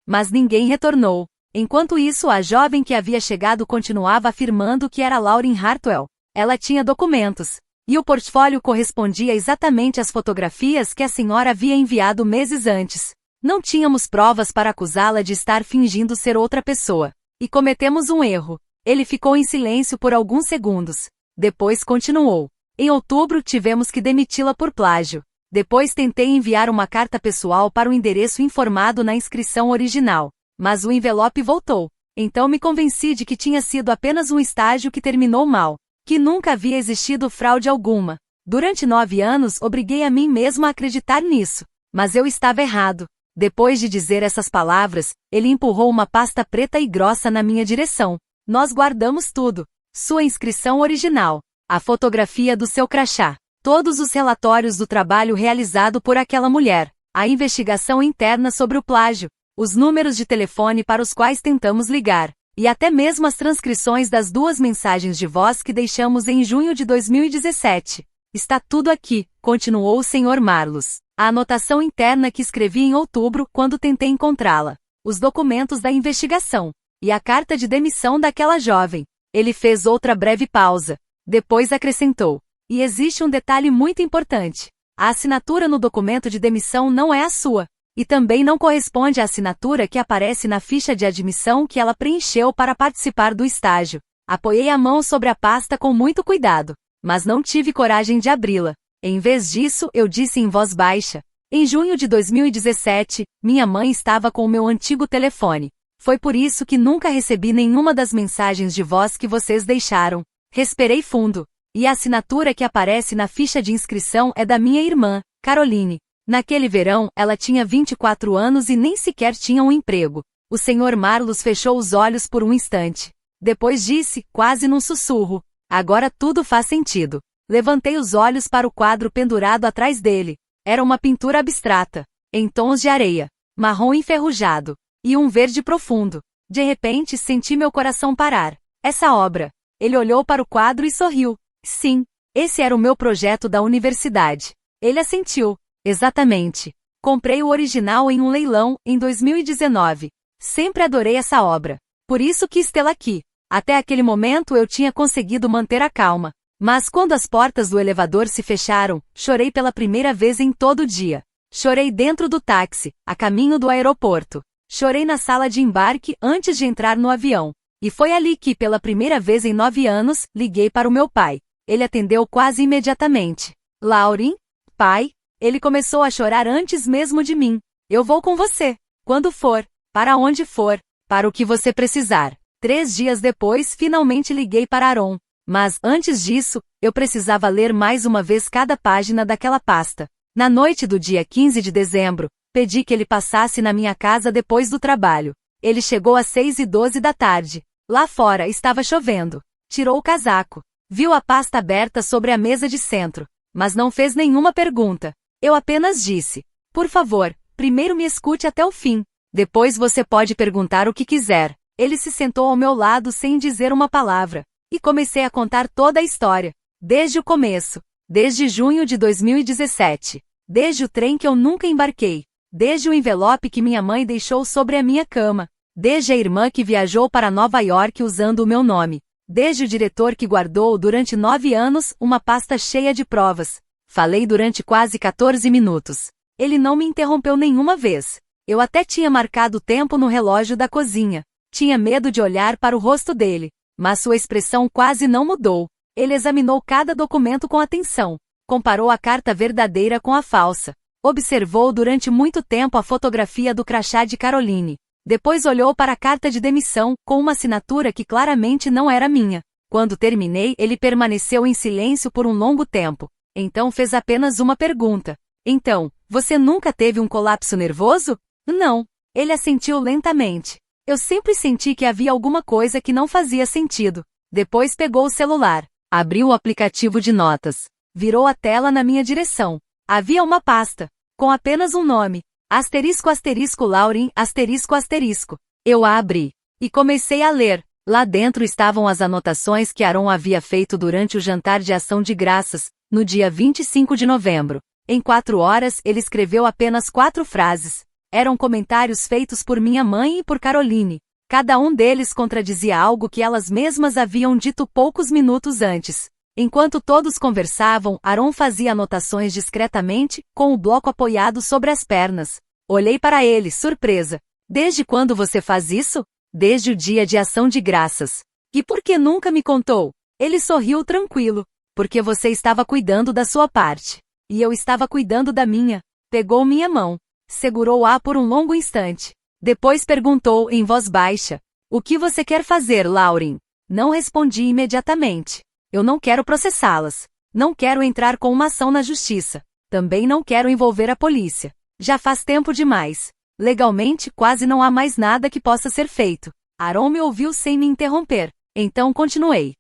Mas ninguém retornou. Enquanto isso, a jovem que havia chegado continuava afirmando que era Lauren Hartwell. Ela tinha documentos. E o portfólio correspondia exatamente às fotografias que a senhora havia enviado meses antes. Não tínhamos provas para acusá-la de estar fingindo ser outra pessoa. E cometemos um erro. Ele ficou em silêncio por alguns segundos. Depois continuou. Em outubro tivemos que demiti-la por plágio. Depois tentei enviar uma carta pessoal para o endereço informado na inscrição original. Mas o envelope voltou. Então me convenci de que tinha sido apenas um estágio que terminou mal. Que nunca havia existido fraude alguma. Durante 9 anos obriguei a mim mesmo a acreditar nisso. Mas eu estava errado. Depois de dizer essas palavras, ele empurrou uma pasta preta e grossa na minha direção. Nós guardamos tudo. Sua inscrição original. A fotografia do seu crachá. Todos os relatórios do trabalho realizado por aquela mulher. A investigação interna sobre o plágio. Os números de telefone para os quais tentamos ligar. E até mesmo as transcrições das 2 mensagens de voz que deixamos em junho de 2017. Está tudo aqui, continuou o Sr. Marlos. A anotação interna que escrevi em outubro quando tentei encontrá-la. Os documentos da investigação. E a carta de demissão daquela jovem. Ele fez outra breve pausa. Depois acrescentou: "E existe um detalhe muito importante. A assinatura no documento de demissão não é a sua. E também não corresponde à assinatura que aparece na ficha de admissão que ela preencheu para participar do estágio." Apoiei a mão sobre a pasta com muito cuidado. Mas não tive coragem de abri-la. Em vez disso, eu disse em voz baixa: "Em junho de 2017, minha mãe estava com o meu antigo telefone. Foi por isso que nunca recebi nenhuma das mensagens de voz que vocês deixaram." Respirei fundo. E a assinatura que aparece na ficha de inscrição é da minha irmã, Caroline. Naquele verão, ela tinha 24 anos e nem sequer tinha um emprego. O Sr. Marlos fechou os olhos por um instante. Depois disse, quase num sussurro: "Agora tudo faz sentido." Levantei os olhos para o quadro pendurado atrás dele. Era uma pintura abstrata, em tons de areia, marrom enferrujado, e um verde profundo. De repente senti meu coração parar. Essa obra. Ele olhou para o quadro e sorriu. Sim, esse era o meu projeto da universidade. Ele assentiu. Exatamente. Comprei o original em um leilão, em 2019. Sempre adorei essa obra. Por isso quis tê-la aqui. Até aquele momento eu tinha conseguido manter a calma. Mas quando as portas do elevador se fecharam, chorei pela primeira vez em todo o dia. Chorei dentro do táxi, a caminho do aeroporto. Chorei na sala de embarque antes de entrar no avião. E foi ali que, pela primeira vez em 9 anos, liguei para o meu pai. Ele atendeu quase imediatamente. "Lauren? Pai?" Ele começou a chorar antes mesmo de mim. "Eu vou com você. Quando for. Para onde for. Para o que você precisar." 3 dias depois, finalmente liguei para Aaron. Mas, antes disso, eu precisava ler mais uma vez cada página daquela pasta. Na noite do dia 15 de dezembro, pedi que ele passasse na minha casa depois do trabalho. Ele chegou às 6h12 da tarde. Lá fora estava chovendo. Tirou o casaco. Viu a pasta aberta sobre a mesa de centro, mas não fez nenhuma pergunta. Eu apenas disse: por favor, primeiro me escute até o fim. Depois você pode perguntar o que quiser. Ele se sentou ao meu lado sem dizer uma palavra. E comecei a contar toda a história. Desde o começo. Desde junho de 2017. Desde o trem que eu nunca embarquei. Desde o envelope que minha mãe deixou sobre a minha cama. Desde a irmã que viajou para Nova York usando o meu nome. Desde o diretor que guardou durante 9 anos uma pasta cheia de provas. Falei durante quase 14 minutos. Ele não me interrompeu nenhuma vez. Eu até tinha marcado o tempo no relógio da cozinha. Tinha medo de olhar para o rosto dele, mas sua expressão quase não mudou. Ele examinou cada documento com atenção. Comparou a carta verdadeira com a falsa. Observou durante muito tempo a fotografia do crachá de Caroline. Depois olhou para a carta de demissão, com uma assinatura que claramente não era minha. Quando terminei, ele permaneceu em silêncio por um longo tempo. Então fez apenas uma pergunta. Então, você nunca teve um colapso nervoso? Não. Ele assentiu lentamente. Eu sempre senti que havia alguma coisa que não fazia sentido. Depois pegou o celular. Abriu o aplicativo de notas. Virou a tela na minha direção. Havia uma pasta. Com apenas um nome. Asterisco asterisco Lauren asterisco asterisco. Eu a abri. E comecei a ler. Lá dentro estavam as anotações que Aaron havia feito durante o jantar de ação de graças, no dia 25 de novembro. Em 4 horas ele escreveu apenas 4 frases. Eram comentários feitos por minha mãe e por Caroline. Cada um deles contradizia algo que elas mesmas haviam dito poucos minutos antes. Enquanto todos conversavam, Aaron fazia anotações discretamente, com o bloco apoiado sobre as pernas. Olhei para ele, surpresa. Desde quando você faz isso? Desde o dia de ação de graças. E por que nunca me contou? Ele sorriu tranquilo. Porque você estava cuidando da sua parte. E eu estava cuidando da minha. Pegou minha mão. Segurou-a por um longo instante. Depois perguntou em voz baixa: o que você quer fazer, Lauren? Não respondi imediatamente. Eu não quero processá-las. Não quero entrar com uma ação na justiça. Também não quero envolver a polícia. Já faz tempo demais. Legalmente, quase não há mais nada que possa ser feito. Aaron me ouviu sem me interromper. Então continuei.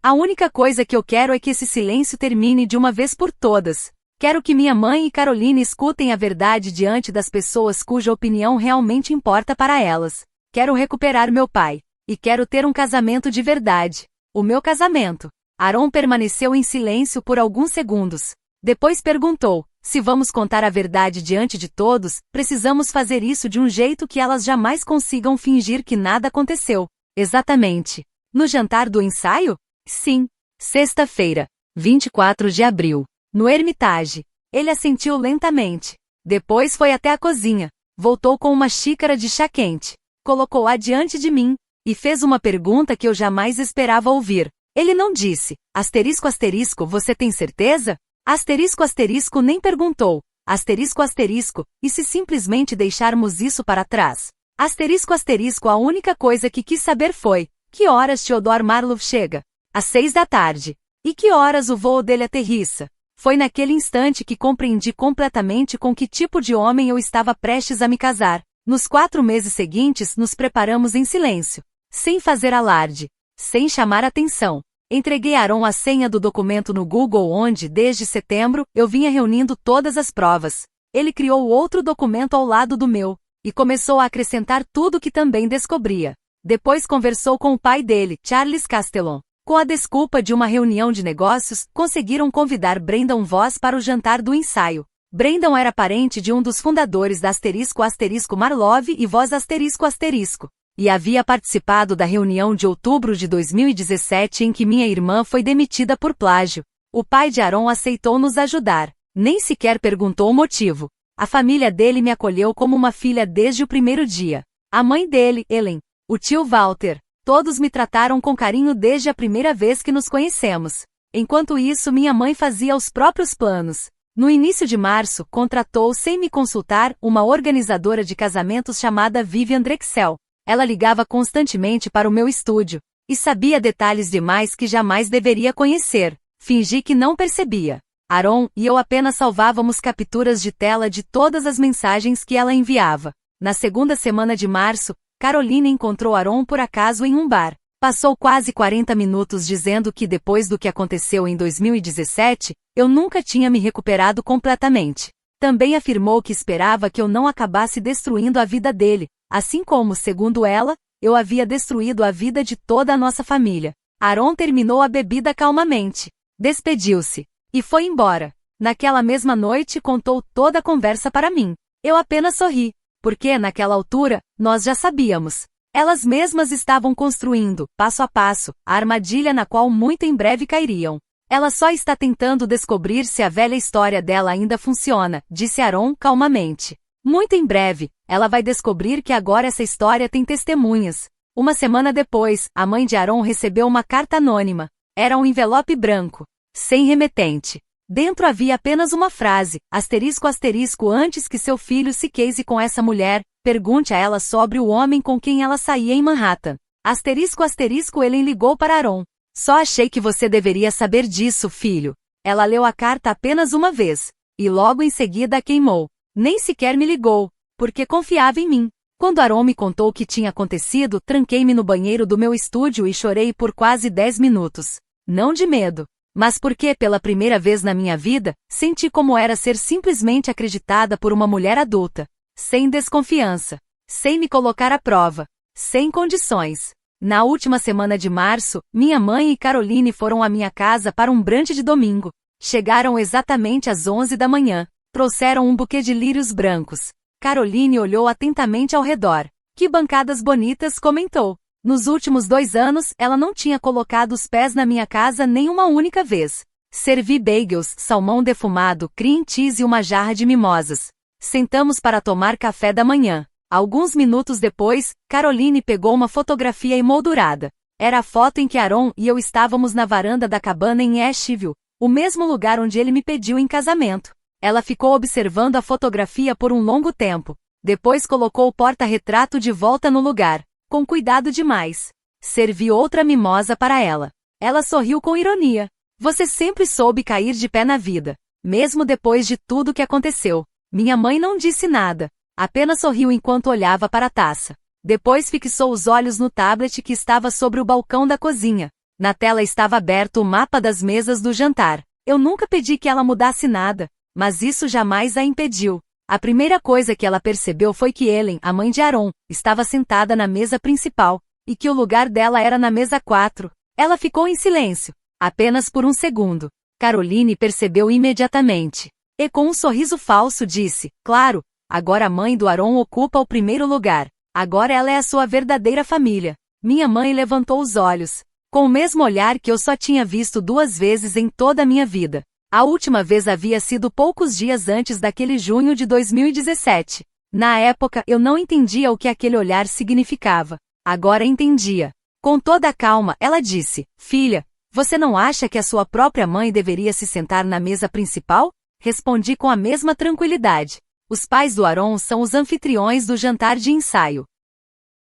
A única coisa que eu quero é que esse silêncio termine de uma vez por todas. Quero que minha mãe e Caroline escutem a verdade diante das pessoas cuja opinião realmente importa para elas. Quero recuperar meu pai. E quero ter um casamento de verdade. O meu casamento. Aaron permaneceu em silêncio por alguns segundos. Depois perguntou: se vamos contar a verdade diante de todos, precisamos fazer isso de um jeito que elas jamais consigam fingir que nada aconteceu. Exatamente. No jantar do ensaio? Sim. Sexta-feira, 24 de abril. No Hermitage. Ele assentiu lentamente. Depois foi até a cozinha. Voltou com uma xícara de chá quente. Colocou-a diante de mim. E fez uma pergunta que eu jamais esperava ouvir. Ele não disse: asterisco asterisco, você tem certeza? Asterisco asterisco nem perguntou. Asterisco asterisco, e se simplesmente deixarmos isso para trás? Asterisco asterisco, a única coisa que quis saber foi: que horas Theodore Marlowe chega? Às 6 da tarde. E que horas o voo dele aterrissa? Foi naquele instante que compreendi completamente com que tipo de homem eu estava prestes a me casar. Nos 4 meses seguintes nos preparamos em silêncio. Sem fazer alarde. Sem chamar atenção. Entreguei a Aaron a senha do documento no Google onde, desde setembro, eu vinha reunindo todas as provas. Ele criou outro documento ao lado do meu. E começou a acrescentar tudo que também descobria. Depois conversou com o pai dele, Charles Castellon. Com a desculpa de uma reunião de negócios, conseguiram convidar Brendan Voss para o jantar do ensaio. Brendan era parente de um dos fundadores da asterisco asterisco Marlowe e Voss asterisco asterisco. E havia participado da reunião de outubro de 2017 em que minha irmã foi demitida por plágio. O pai de Aaron aceitou nos ajudar. Nem sequer perguntou o motivo. A família dele me acolheu como uma filha desde o primeiro dia. A mãe dele, Ellen. O tio Walter. Todos me trataram com carinho desde a primeira vez que nos conhecemos. Enquanto isso, minha mãe fazia os próprios planos. No início de março, contratou, sem me consultar, uma organizadora de casamentos chamada Vivian Drexel. Ela ligava constantemente para o meu estúdio. E sabia detalhes demais que jamais deveria conhecer. Fingi que não percebia. Aaron e eu apenas salvávamos capturas de tela de todas as mensagens que ela enviava. Na segunda semana de março, Caroline encontrou Aaron por acaso em um bar. Passou quase 40 minutos dizendo que depois do que aconteceu em 2017, eu nunca tinha me recuperado completamente. Também afirmou que esperava que eu não acabasse destruindo a vida dele, assim como, segundo ela, eu havia destruído a vida de toda a nossa família. Aaron terminou a bebida calmamente, despediu-se e foi embora. Naquela mesma noite contou toda a conversa para mim. Eu apenas sorri, porque, naquela altura, nós já sabíamos. Elas mesmas estavam construindo, passo a passo, a armadilha na qual muito em breve cairiam. Ela só está tentando descobrir se a velha história dela ainda funciona, disse Aaron calmamente. Muito em breve, ela vai descobrir que agora essa história tem testemunhas. Uma semana depois, a mãe de Aaron recebeu uma carta anônima. Era um envelope branco, sem remetente. Dentro havia apenas uma frase, asterisco asterisco antes que seu filho se case com essa mulher, pergunte a ela sobre o homem com quem ela saía em Manhattan. Asterisco asterisco Ellen ligou para Aaron. Só achei que você deveria saber disso, filho. Ela leu a carta apenas uma vez, e logo em seguida a queimou. Nem sequer me ligou, porque confiava em mim. Quando Aaron me contou o que tinha acontecido, tranquei-me no banheiro do meu estúdio e chorei por quase 10 minutos. Não de medo, mas porque, pela primeira vez na minha vida, senti como era ser simplesmente acreditada por uma mulher adulta. Sem desconfiança. Sem me colocar à prova. Sem condições. Na última semana de março, minha mãe e Caroline foram à minha casa para um brunch de domingo. Chegaram exatamente às 11 da manhã. Trouxeram um buquê de lírios brancos. Caroline olhou atentamente ao redor. Que bancadas bonitas, comentou. Nos últimos 2 anos, ela não tinha colocado os pés na minha casa nem uma única vez. Servi bagels, salmão defumado, cream cheese e uma jarra de mimosas. Sentamos para tomar café da manhã. Alguns minutos depois, Caroline pegou uma fotografia emoldurada. Era a foto em que Aaron e eu estávamos na varanda da cabana em Asheville, o mesmo lugar onde ele me pediu em casamento. Ela ficou observando a fotografia por um longo tempo. Depois colocou o porta-retrato de volta no lugar, com cuidado demais. Servi outra mimosa para ela. Ela sorriu com ironia. Você sempre soube cair de pé na vida, mesmo depois de tudo que aconteceu. Minha mãe não disse nada, apenas sorriu enquanto olhava para a taça. Depois fixou os olhos no tablet que estava sobre o balcão da cozinha. Na tela estava aberto o mapa das mesas do jantar. Eu nunca pedi que ela mudasse nada, mas isso jamais a impediu. A primeira coisa que ela percebeu foi que Ellen, a mãe de Aaron, estava sentada na mesa principal, e que o lugar dela era na mesa 4. Ela ficou em silêncio, apenas por um segundo. Caroline percebeu imediatamente. E com um sorriso falso disse, claro, agora a mãe do Aaron ocupa o primeiro lugar. Agora ela é a sua verdadeira família. Minha mãe levantou os olhos, com o mesmo olhar que eu só tinha visto 2 vezes em toda a minha vida. A última vez havia sido poucos dias antes daquele junho de 2017. Na época eu não entendia o que aquele olhar significava. Agora entendia. Com toda a calma, ela disse, filha, você não acha que a sua própria mãe deveria se sentar na mesa principal? Respondi com a mesma tranquilidade. Os pais do Aaron são os anfitriões do jantar de ensaio.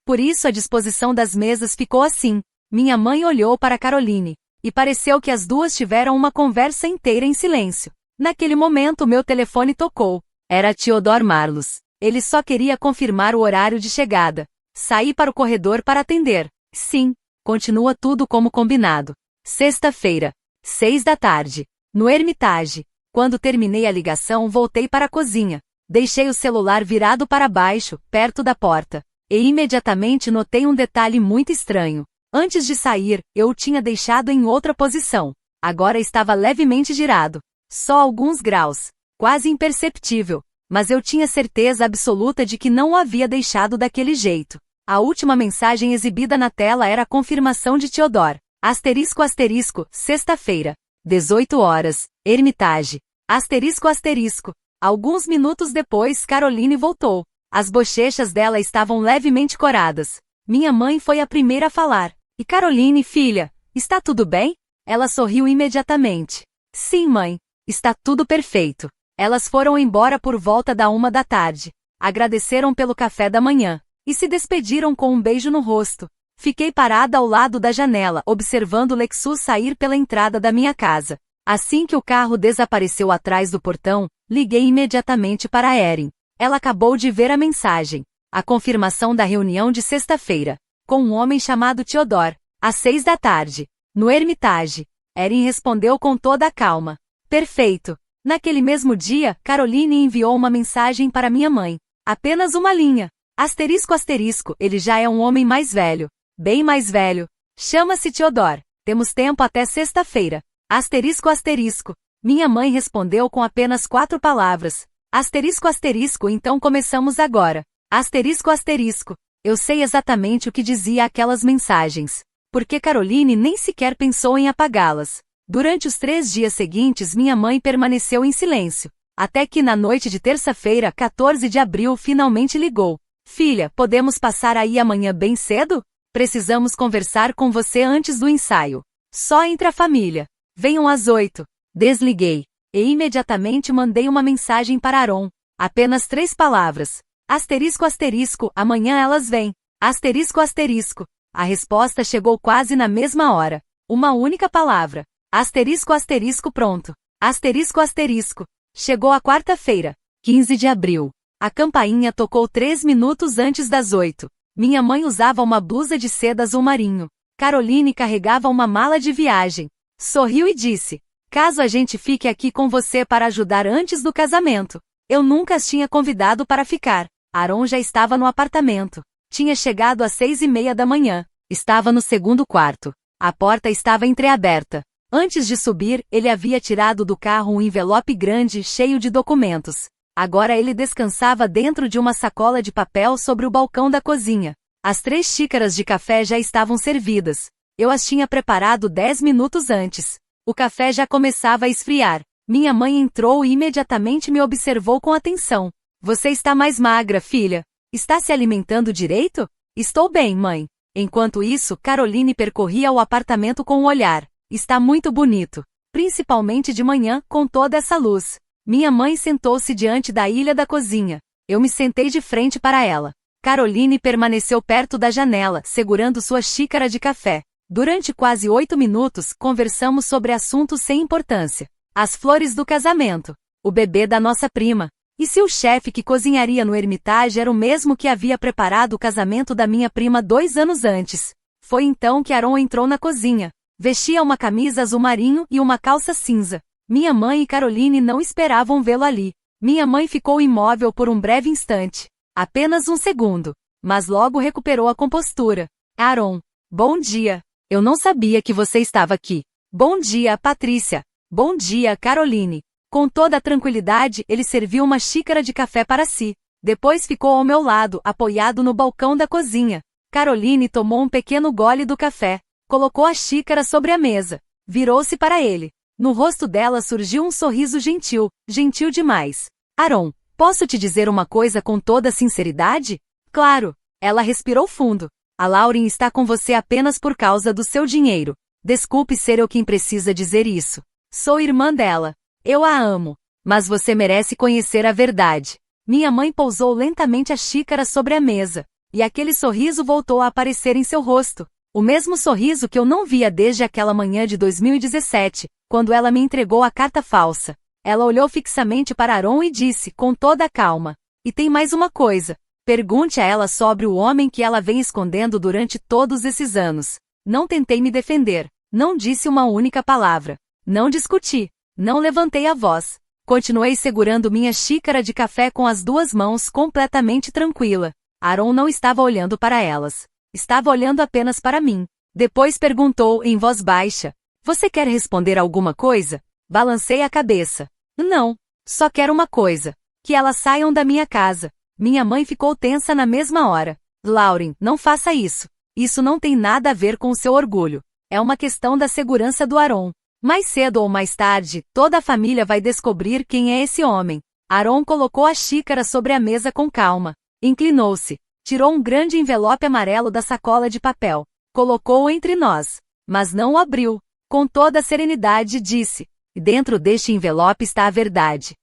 Por isso a disposição das mesas ficou assim. Minha mãe olhou para Caroline, e pareceu que as duas tiveram uma conversa inteira em silêncio. Naquele momento meu telefone tocou. Era Theodore Marlos. Ele só queria confirmar o horário de chegada. Saí para o corredor para atender. Sim, continua tudo como combinado. Sexta-feira, 6 da tarde, no Hermitage. Quando terminei a ligação, voltei para a cozinha. Deixei o celular virado para baixo, perto da porta. E imediatamente notei um detalhe muito estranho. Antes de sair, eu o tinha deixado em outra posição. Agora estava levemente girado. Só alguns graus. Quase imperceptível. Mas eu tinha certeza absoluta de que não o havia deixado daquele jeito. A última mensagem exibida na tela era a confirmação de Theodore. Asterisco asterisco, sexta-feira. 18 horas, Hermitage. Asterisco asterisco. Alguns minutos depois Caroline voltou. As bochechas dela estavam levemente coradas. Minha mãe foi a primeira a falar. E Caroline, filha, está tudo bem? Ela sorriu imediatamente. Sim, mãe. Está tudo perfeito. Elas foram embora por volta da 1 da tarde. Agradeceram pelo café da manhã. E se despediram com um beijo no rosto. Fiquei parada ao lado da janela, observando o Lexus sair pela entrada da minha casa. Assim que o carro desapareceu atrás do portão, liguei imediatamente para a Erin. Ela acabou de ver a mensagem. A confirmação da reunião de sexta-feira. Com um homem chamado Theodore. Às 6 da tarde. No Hermitage. Erin respondeu com toda a calma. Perfeito. Naquele mesmo dia, Caroline enviou uma mensagem para minha mãe. Apenas uma linha. Asterisco asterisco, ele já é um homem mais velho. Bem mais velho. Chama-se Theodore. Temos tempo até sexta-feira. Asterisco asterisco. Minha mãe respondeu com apenas 4 palavras. Asterisco asterisco, então começamos agora. Asterisco asterisco. Eu sei exatamente o que dizia aquelas mensagens. Porque Caroline nem sequer pensou em apagá-las. Durante os 3 dias seguintes minha mãe permaneceu em silêncio. Até que na noite de terça-feira, 14 de abril, finalmente ligou. Filha, podemos passar aí amanhã bem cedo? Precisamos conversar com você antes do ensaio. Só entre a família. Venham às 8. Desliguei. E imediatamente mandei uma mensagem para Aaron. Apenas 3 palavras. Asterisco asterisco, amanhã elas vêm. Asterisco asterisco. A resposta chegou quase na mesma hora. Uma única palavra. Asterisco asterisco pronto. Asterisco asterisco. Chegou a quarta-feira, 15 de abril. A campainha tocou 3 minutos antes das 8. Minha mãe usava uma blusa de seda azul marinho. Caroline carregava uma mala de viagem. Sorriu e disse: caso a gente fique aqui com você para ajudar antes do casamento. Eu nunca as tinha convidado para ficar. Aaron já estava no apartamento. Tinha chegado às 6:30 da manhã. Estava no segundo quarto. A porta estava entreaberta. Antes de subir, ele havia tirado do carro um envelope grande cheio de documentos. Agora ele descansava dentro de uma sacola de papel sobre o balcão da cozinha. As 3 xícaras de café já estavam servidas. Eu as tinha preparado 10 minutos antes. O café já começava a esfriar. Minha mãe entrou e imediatamente me observou com atenção. Você está mais magra, filha. Está se alimentando direito? Estou bem, mãe. Enquanto isso, Caroline percorria o apartamento com o olhar. Está muito bonito. Principalmente de manhã, com toda essa luz. Minha mãe sentou-se diante da ilha da cozinha. Eu me sentei de frente para ela. Caroline permaneceu perto da janela, segurando sua xícara de café. Durante quase 8 minutos, conversamos sobre assuntos sem importância. As flores do casamento. O bebê da nossa prima. E se o chefe que cozinharia no Hermitage era o mesmo que havia preparado o casamento da minha prima 2 anos antes. Foi então que Aaron entrou na cozinha. Vestia uma camisa azul marinho e uma calça cinza. Minha mãe e Caroline não esperavam vê-lo ali. Minha mãe ficou imóvel por um breve instante. Apenas um segundo. Mas logo recuperou a compostura. Aaron. Bom dia. Eu não sabia que você estava aqui. Bom dia, Patrícia. Bom dia, Caroline. Com toda a tranquilidade, ele serviu uma xícara de café para si. Depois ficou ao meu lado, apoiado no balcão da cozinha. Caroline tomou um pequeno gole do café. Colocou a xícara sobre a mesa. Virou-se para ele. No rosto dela surgiu um sorriso gentil, gentil demais. Aaron, posso te dizer uma coisa com toda sinceridade? Claro. Ela respirou fundo. A Lauren está com você apenas por causa do seu dinheiro. Desculpe ser eu quem precisa dizer isso. Sou irmã dela. Eu a amo. Mas você merece conhecer a verdade. Minha mãe pousou lentamente a xícara sobre a mesa. E aquele sorriso voltou a aparecer em seu rosto. O mesmo sorriso que eu não via desde aquela manhã de 2017, quando ela me entregou a carta falsa. Ela olhou fixamente para Aaron e disse, com toda a calma: e tem mais uma coisa. Pergunte a ela sobre o homem que ela vem escondendo durante todos esses anos. Não tentei me defender. Não disse uma única palavra. Não discuti. Não levantei a voz. Continuei segurando minha xícara de café com as 2 mãos completamente tranquila. Aaron não estava olhando para elas. Estava olhando apenas para mim. Depois perguntou em voz baixa: você quer responder alguma coisa? Balancei a cabeça. Não. Só quero uma coisa. Que elas saiam da minha casa. Minha mãe ficou tensa na mesma hora. Lauren, não faça isso. Isso não tem nada a ver com o seu orgulho. É uma questão da segurança do Aaron. Mais cedo ou mais tarde, toda a família vai descobrir quem é esse homem. Aaron colocou a xícara sobre a mesa com calma. Inclinou-se. Tirou um grande envelope amarelo da sacola de papel. Colocou-o entre nós. Mas não o abriu. Com toda a serenidade disse: dentro deste envelope está a verdade.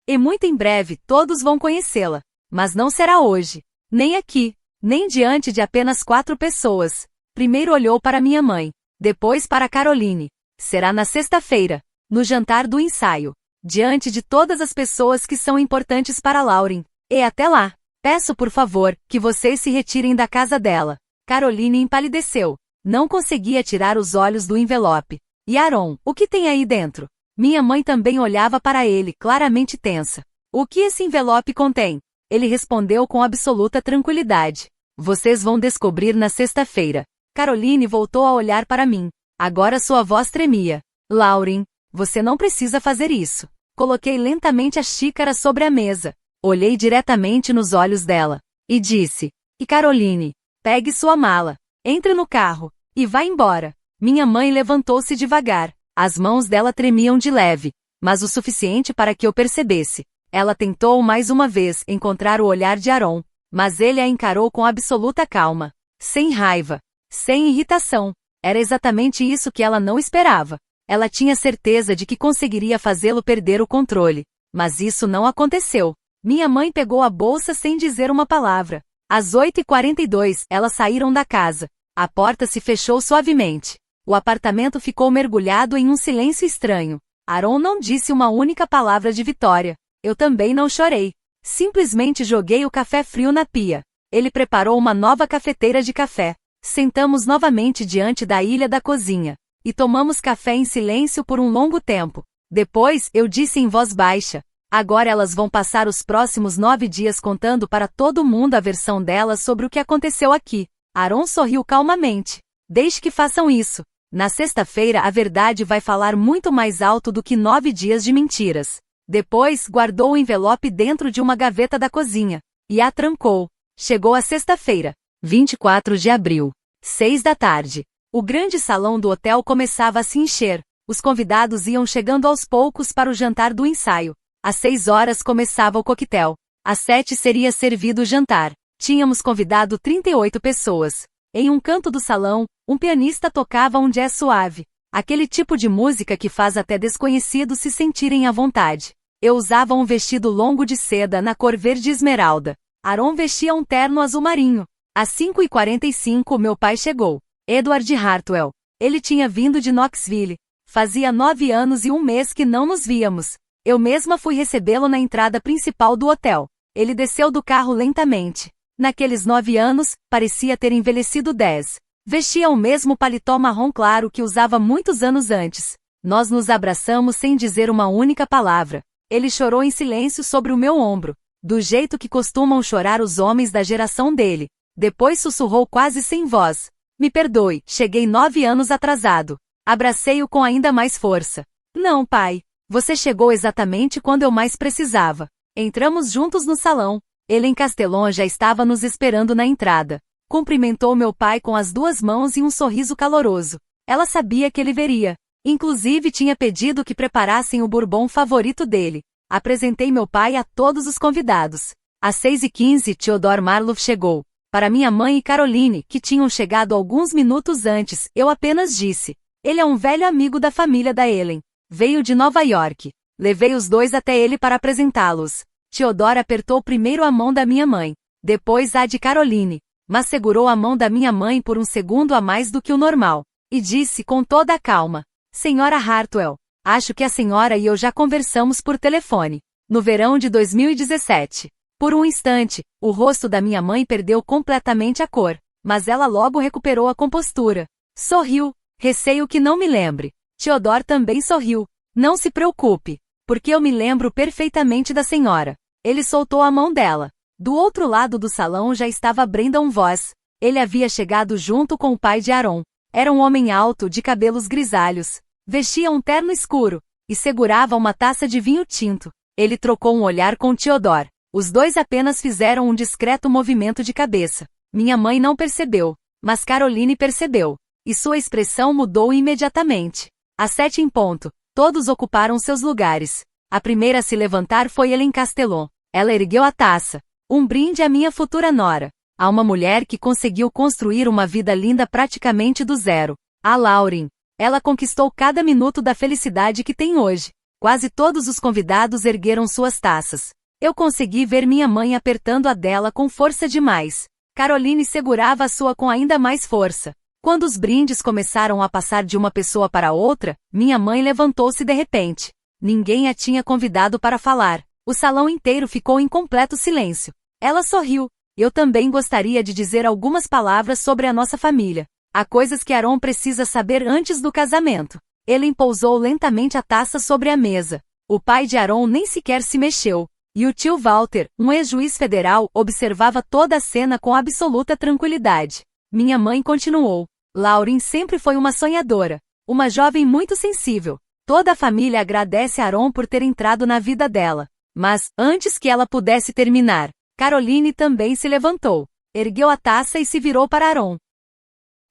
E muito em breve todos vão conhecê-la. Mas não será hoje. Nem aqui. Nem diante de apenas 4 pessoas. Primeiro olhou para minha mãe. Depois para Caroline. Será na sexta-feira. No jantar do ensaio. Diante de todas as pessoas que são importantes para Lauren. E até lá. Peço por favor, que vocês se retirem da casa dela. Caroline empalideceu. Não conseguia tirar os olhos do envelope. E Aaron, o que tem aí dentro? Minha mãe também olhava para ele, claramente tensa. O que esse envelope contém? Ele respondeu com absoluta tranquilidade. Vocês vão descobrir na sexta-feira. Caroline voltou a olhar para mim. Agora sua voz tremia. Lauren, você não precisa fazer isso. Coloquei lentamente a xícara sobre a mesa. Olhei diretamente nos olhos dela. E disse. E Caroline, pegue sua mala. Entre no carro. E vá embora. Minha mãe levantou-se devagar. As mãos dela tremiam de leve. Mas o suficiente para que eu percebesse. Ela tentou mais uma vez encontrar o olhar de Aaron. Mas ele a encarou com absoluta calma. Sem raiva. Sem irritação. Era exatamente isso que ela não esperava. Ela tinha certeza de que conseguiria fazê-lo perder o controle. Mas isso não aconteceu. Minha mãe pegou a bolsa sem dizer uma palavra. Às 8h42, elas saíram da casa. A porta se fechou suavemente. O apartamento ficou mergulhado em um silêncio estranho. Aaron não disse uma única palavra de vitória. Eu também não chorei. Simplesmente joguei o café frio na pia. Ele preparou uma nova cafeteira de café. Sentamos novamente diante da ilha da cozinha. E tomamos café em silêncio por um longo tempo. Depois, eu disse em voz baixa. Agora elas vão passar os próximos 9 dias contando para todo mundo a versão delas sobre o que aconteceu aqui. Aaron sorriu calmamente. Deixe que façam isso. Na sexta-feira a verdade vai falar muito mais alto do que 9 dias de mentiras. Depois, guardou o envelope dentro de uma gaveta da cozinha. E a trancou. Chegou a sexta-feira. 24 de abril. 6 da tarde. O grande salão do hotel começava a se encher. Os convidados iam chegando aos poucos para o jantar do ensaio. Às 6 horas começava o coquetel. Às 7 seria servido o jantar. Tínhamos convidado 38 pessoas. Em um canto do salão, um pianista tocava um jazz suave. Aquele tipo de música que faz até desconhecidos se sentirem à vontade. Eu usava um vestido longo de seda na cor verde esmeralda. Aaron vestia um terno azul marinho. Às 5h45 meu pai chegou. Edward Hartwell. Ele tinha vindo de Knoxville. Fazia 9 anos e um mês que não nos víamos. Eu mesma fui recebê-lo na entrada principal do hotel. Ele desceu do carro lentamente. Naqueles 9 anos, parecia ter envelhecido 10. Vestia o mesmo paletó marrom claro que usava muitos anos antes. Nós nos abraçamos sem dizer uma única palavra. Ele chorou em silêncio sobre o meu ombro, do jeito que costumam chorar os homens da geração dele. Depois sussurrou quase sem voz. Me perdoe, cheguei 9 anos atrasado. Abracei-o com ainda mais força. Não, pai. Você chegou exatamente quando eu mais precisava. Entramos juntos no salão. Helen Castellon já estava nos esperando na entrada. Cumprimentou meu pai com as 2 mãos e um sorriso caloroso. Ela sabia que ele veria. Inclusive tinha pedido que preparassem o bourbon favorito dele. Apresentei meu pai a todos os convidados. Às 6h15, Theodore Marlowe chegou. Para minha mãe e Caroline, que tinham chegado alguns minutos antes, eu apenas disse. Ele é um velho amigo da família da Helen. Veio de Nova York. Levei os 2 até ele para apresentá-los. Theodore apertou primeiro a mão da minha mãe, depois a de Caroline, mas segurou a mão da minha mãe por um segundo a mais do que o normal, e disse com toda a calma, Senhora Hartwell, acho que a senhora e eu já conversamos por telefone, no verão de 2017. Por um instante, o rosto da minha mãe perdeu completamente a cor, mas ela logo recuperou a compostura. Sorriu, receio que não me lembre. Theodore também sorriu. Não se preocupe, porque eu me lembro perfeitamente da senhora. Ele soltou a mão dela. Do outro lado do salão já estava Brandon Voss. Ele havia chegado junto com o pai de Aaron. Era um homem alto, de cabelos grisalhos. Vestia um terno escuro, e segurava uma taça de vinho tinto. Ele trocou um olhar com Theodore. Os 2 apenas fizeram um discreto movimento de cabeça. Minha mãe não percebeu, mas Caroline percebeu. E sua expressão mudou imediatamente. Às 7 em ponto, todos ocuparam seus lugares. A primeira a se levantar foi Helen Castellon. Ela ergueu a taça. Um brinde à minha futura nora. A uma mulher que conseguiu construir uma vida linda praticamente do zero. A Lauren. Ela conquistou cada minuto da felicidade que tem hoje. Quase todos os convidados ergueram suas taças. Eu consegui ver minha mãe apertando a dela com força demais. Caroline segurava a sua com ainda mais força. Quando os brindes começaram a passar de uma pessoa para outra, minha mãe levantou-se de repente. Ninguém a tinha convidado para falar. O salão inteiro ficou em completo silêncio. Ela sorriu. Eu também gostaria de dizer algumas palavras sobre a nossa família. Há coisas que Aaron precisa saber antes do casamento. Ele pousou lentamente a taça sobre a mesa. O pai de Aaron nem sequer se mexeu. E o tio Walter, um ex-juiz federal, observava toda a cena com absoluta tranquilidade. Minha mãe continuou. Lauren sempre foi uma sonhadora. Uma jovem muito sensível. Toda a família agradece a Aaron por ter entrado na vida dela. Mas, antes que ela pudesse terminar, Caroline também se levantou. Ergueu a taça e se virou para Aaron.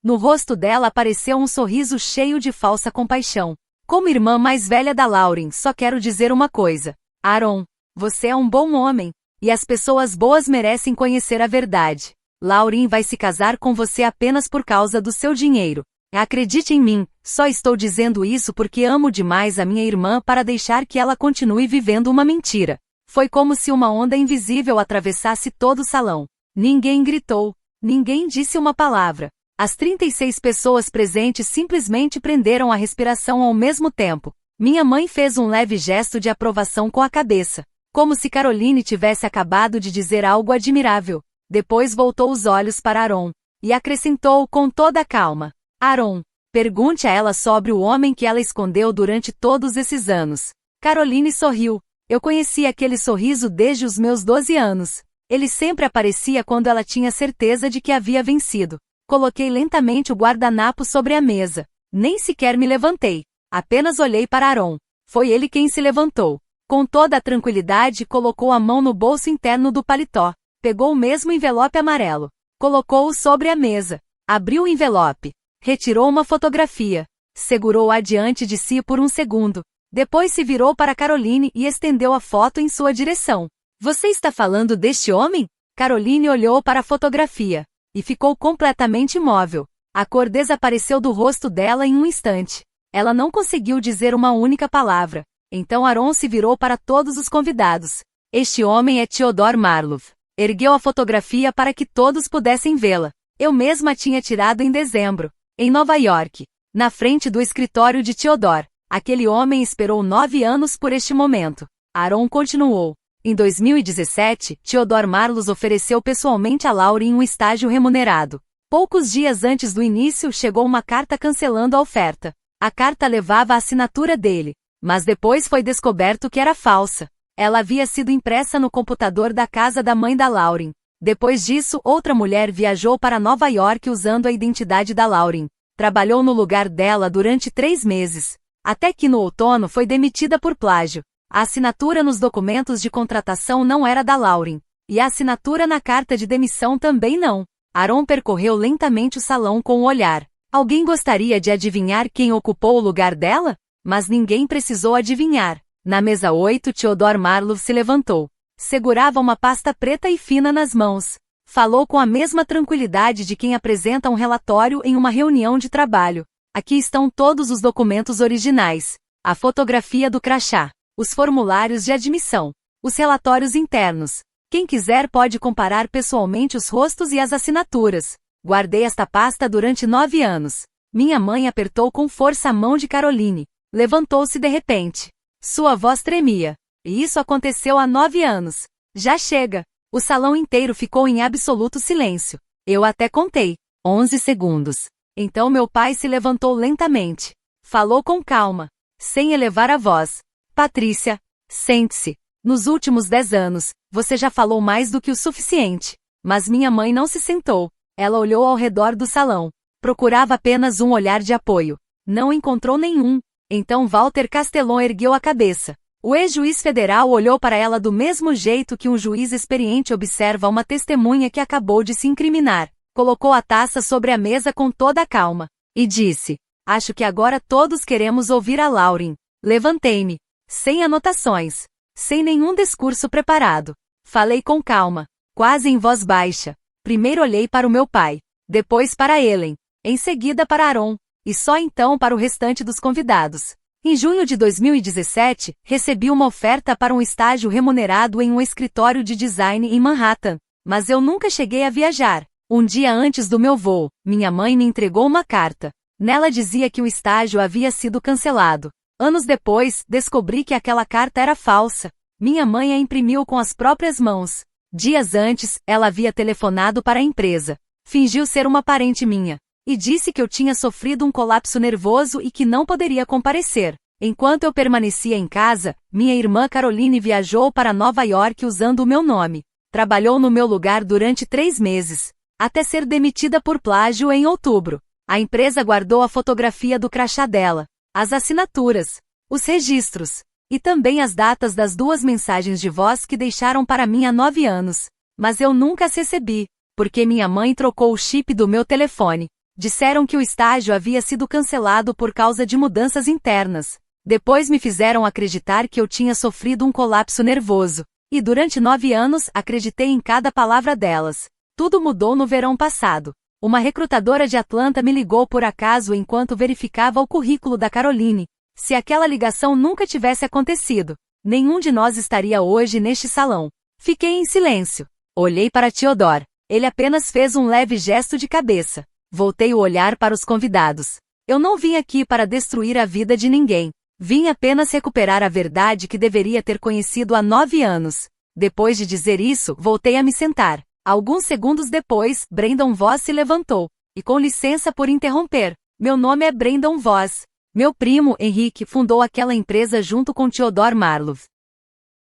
No rosto dela apareceu um sorriso cheio de falsa compaixão. Como irmã mais velha da Lauren, só quero dizer uma coisa. Aaron, você é um bom homem, e as pessoas boas merecem conhecer a verdade. Lauren vai se casar com você apenas por causa do seu dinheiro. Acredite em mim, só estou dizendo isso porque amo demais a minha irmã para deixar que ela continue vivendo uma mentira. Foi como se uma onda invisível atravessasse todo o salão. Ninguém gritou. Ninguém disse uma palavra. As 36 pessoas presentes simplesmente prenderam a respiração ao mesmo tempo. Minha mãe fez um leve gesto de aprovação com a cabeça, como se Caroline tivesse acabado de dizer algo admirável. Depois voltou os olhos para Aaron, e acrescentou com toda a calma. Aaron, pergunte a ela sobre o homem que ela escondeu durante todos esses anos. Caroline sorriu. Eu conheci aquele sorriso desde os meus 12 anos. Ele sempre aparecia quando ela tinha certeza de que havia vencido. Coloquei lentamente o guardanapo sobre a mesa. Nem sequer me levantei. Apenas olhei para Aaron. Foi ele quem se levantou. Com toda a tranquilidade, colocou a mão no bolso interno do paletó. Pegou o mesmo envelope amarelo. Colocou-o sobre a mesa. Abriu o envelope. Retirou uma fotografia. Segurou-a diante de si por um segundo. Depois se virou para Caroline e estendeu a foto em sua direção. Você está falando deste homem? Caroline olhou para a fotografia. E ficou completamente imóvel. A cor desapareceu do rosto dela em um instante. Ela não conseguiu dizer uma única palavra. Então Aaron se virou para todos os convidados. Este homem é Theodore Marlowe. Ergueu a fotografia para que todos pudessem vê-la. Eu mesma tinha tirado em dezembro, em Nova York, na frente do escritório de Theodore. Aquele homem esperou 9 anos por este momento. Aaron continuou. Em 2017, Theodore Marlowe ofereceu pessoalmente a Lauren um estágio remunerado. Poucos dias antes do início chegou uma carta cancelando a oferta. A carta levava a assinatura dele, mas depois foi descoberto que era falsa. Ela havia sido impressa no computador da casa da mãe da Lauren. Depois disso, outra mulher viajou para Nova York usando a identidade da Lauren. Trabalhou no lugar dela durante 3 meses, até que no outono foi demitida por plágio. A assinatura nos documentos de contratação não era da Lauren, e a assinatura na carta de demissão também não. Aaron percorreu lentamente o salão com o olhar. Alguém gostaria de adivinhar quem ocupou o lugar dela? Mas ninguém precisou adivinhar. Na mesa 8, Theodore Marlowe se levantou. Segurava uma pasta preta e fina nas mãos. Falou com a mesma tranquilidade de quem apresenta um relatório em uma reunião de trabalho. Aqui estão todos os documentos originais. A fotografia do crachá. Os formulários de admissão. Os relatórios internos. Quem quiser pode comparar pessoalmente os rostos e as assinaturas. Guardei esta pasta durante 9 anos. Minha mãe apertou com força a mão de Caroline. Levantou-se de repente. Sua voz tremia. E isso aconteceu há 9 anos. Já chega. O salão inteiro ficou em absoluto silêncio. Eu até contei. 11 segundos. Então meu pai se levantou lentamente. Falou com calma, sem elevar a voz. Patrícia, sente-se. Nos últimos 10 anos, você já falou mais do que o suficiente. Mas minha mãe não se sentou. Ela olhou ao redor do salão. Procurava apenas um olhar de apoio. Não encontrou nenhum. Então Walter Castellon ergueu a cabeça. O ex-juiz federal olhou para ela do mesmo jeito que um juiz experiente observa uma testemunha que acabou de se incriminar. Colocou a taça sobre a mesa com toda a calma. E disse, acho que agora todos queremos ouvir a Lauren. Levantei-me. Sem anotações. Sem nenhum discurso preparado. Falei com calma. Quase em voz baixa. Primeiro olhei para o meu pai. Depois para Ellen. Em seguida para Aaron. E só então para o restante dos convidados. Em junho de 2017, recebi uma oferta para um estágio remunerado em um escritório de design em Manhattan. Mas eu nunca cheguei a viajar. Um dia antes do meu voo, minha mãe me entregou uma carta. Nela dizia que o estágio havia sido cancelado. Anos depois, descobri que aquela carta era falsa. Minha mãe a imprimiu com as próprias mãos. Dias antes, ela havia telefonado para a empresa. Fingiu ser uma parente minha. e disse que eu tinha sofrido um colapso nervoso e que não poderia comparecer. Enquanto eu permanecia em casa, minha irmã Caroline viajou para Nova York usando o meu nome. Trabalhou no meu lugar durante 3 meses, até ser demitida por plágio em outubro. A empresa guardou a fotografia do crachá dela, as assinaturas, os registros, e também as datas das 2 mensagens de voz que deixaram para mim há 9 anos. Mas eu nunca as recebi, porque minha mãe trocou o chip do meu telefone. Disseram que o estágio havia sido cancelado por causa de mudanças internas. Depois me fizeram acreditar que eu tinha sofrido um colapso nervoso. E durante 9 anos acreditei em cada palavra delas. Tudo mudou no verão passado. Uma recrutadora de Atlanta me ligou por acaso enquanto verificava o currículo da Caroline. Se aquela ligação nunca tivesse acontecido, nenhum de nós estaria hoje neste salão. Fiquei em silêncio. Olhei para Theodore. Ele apenas fez um leve gesto de cabeça. Voltei o olhar para os convidados. Eu não vim aqui para destruir a vida de ninguém. Vim apenas recuperar a verdade que deveria ter conhecido há 9 anos. Depois de dizer isso, voltei a me sentar. Alguns segundos depois, Brandon Voss se levantou. E com licença por interromper. Meu nome é Brandon Voss. Meu primo, Henrique, fundou aquela empresa junto com Theodore Marlowe.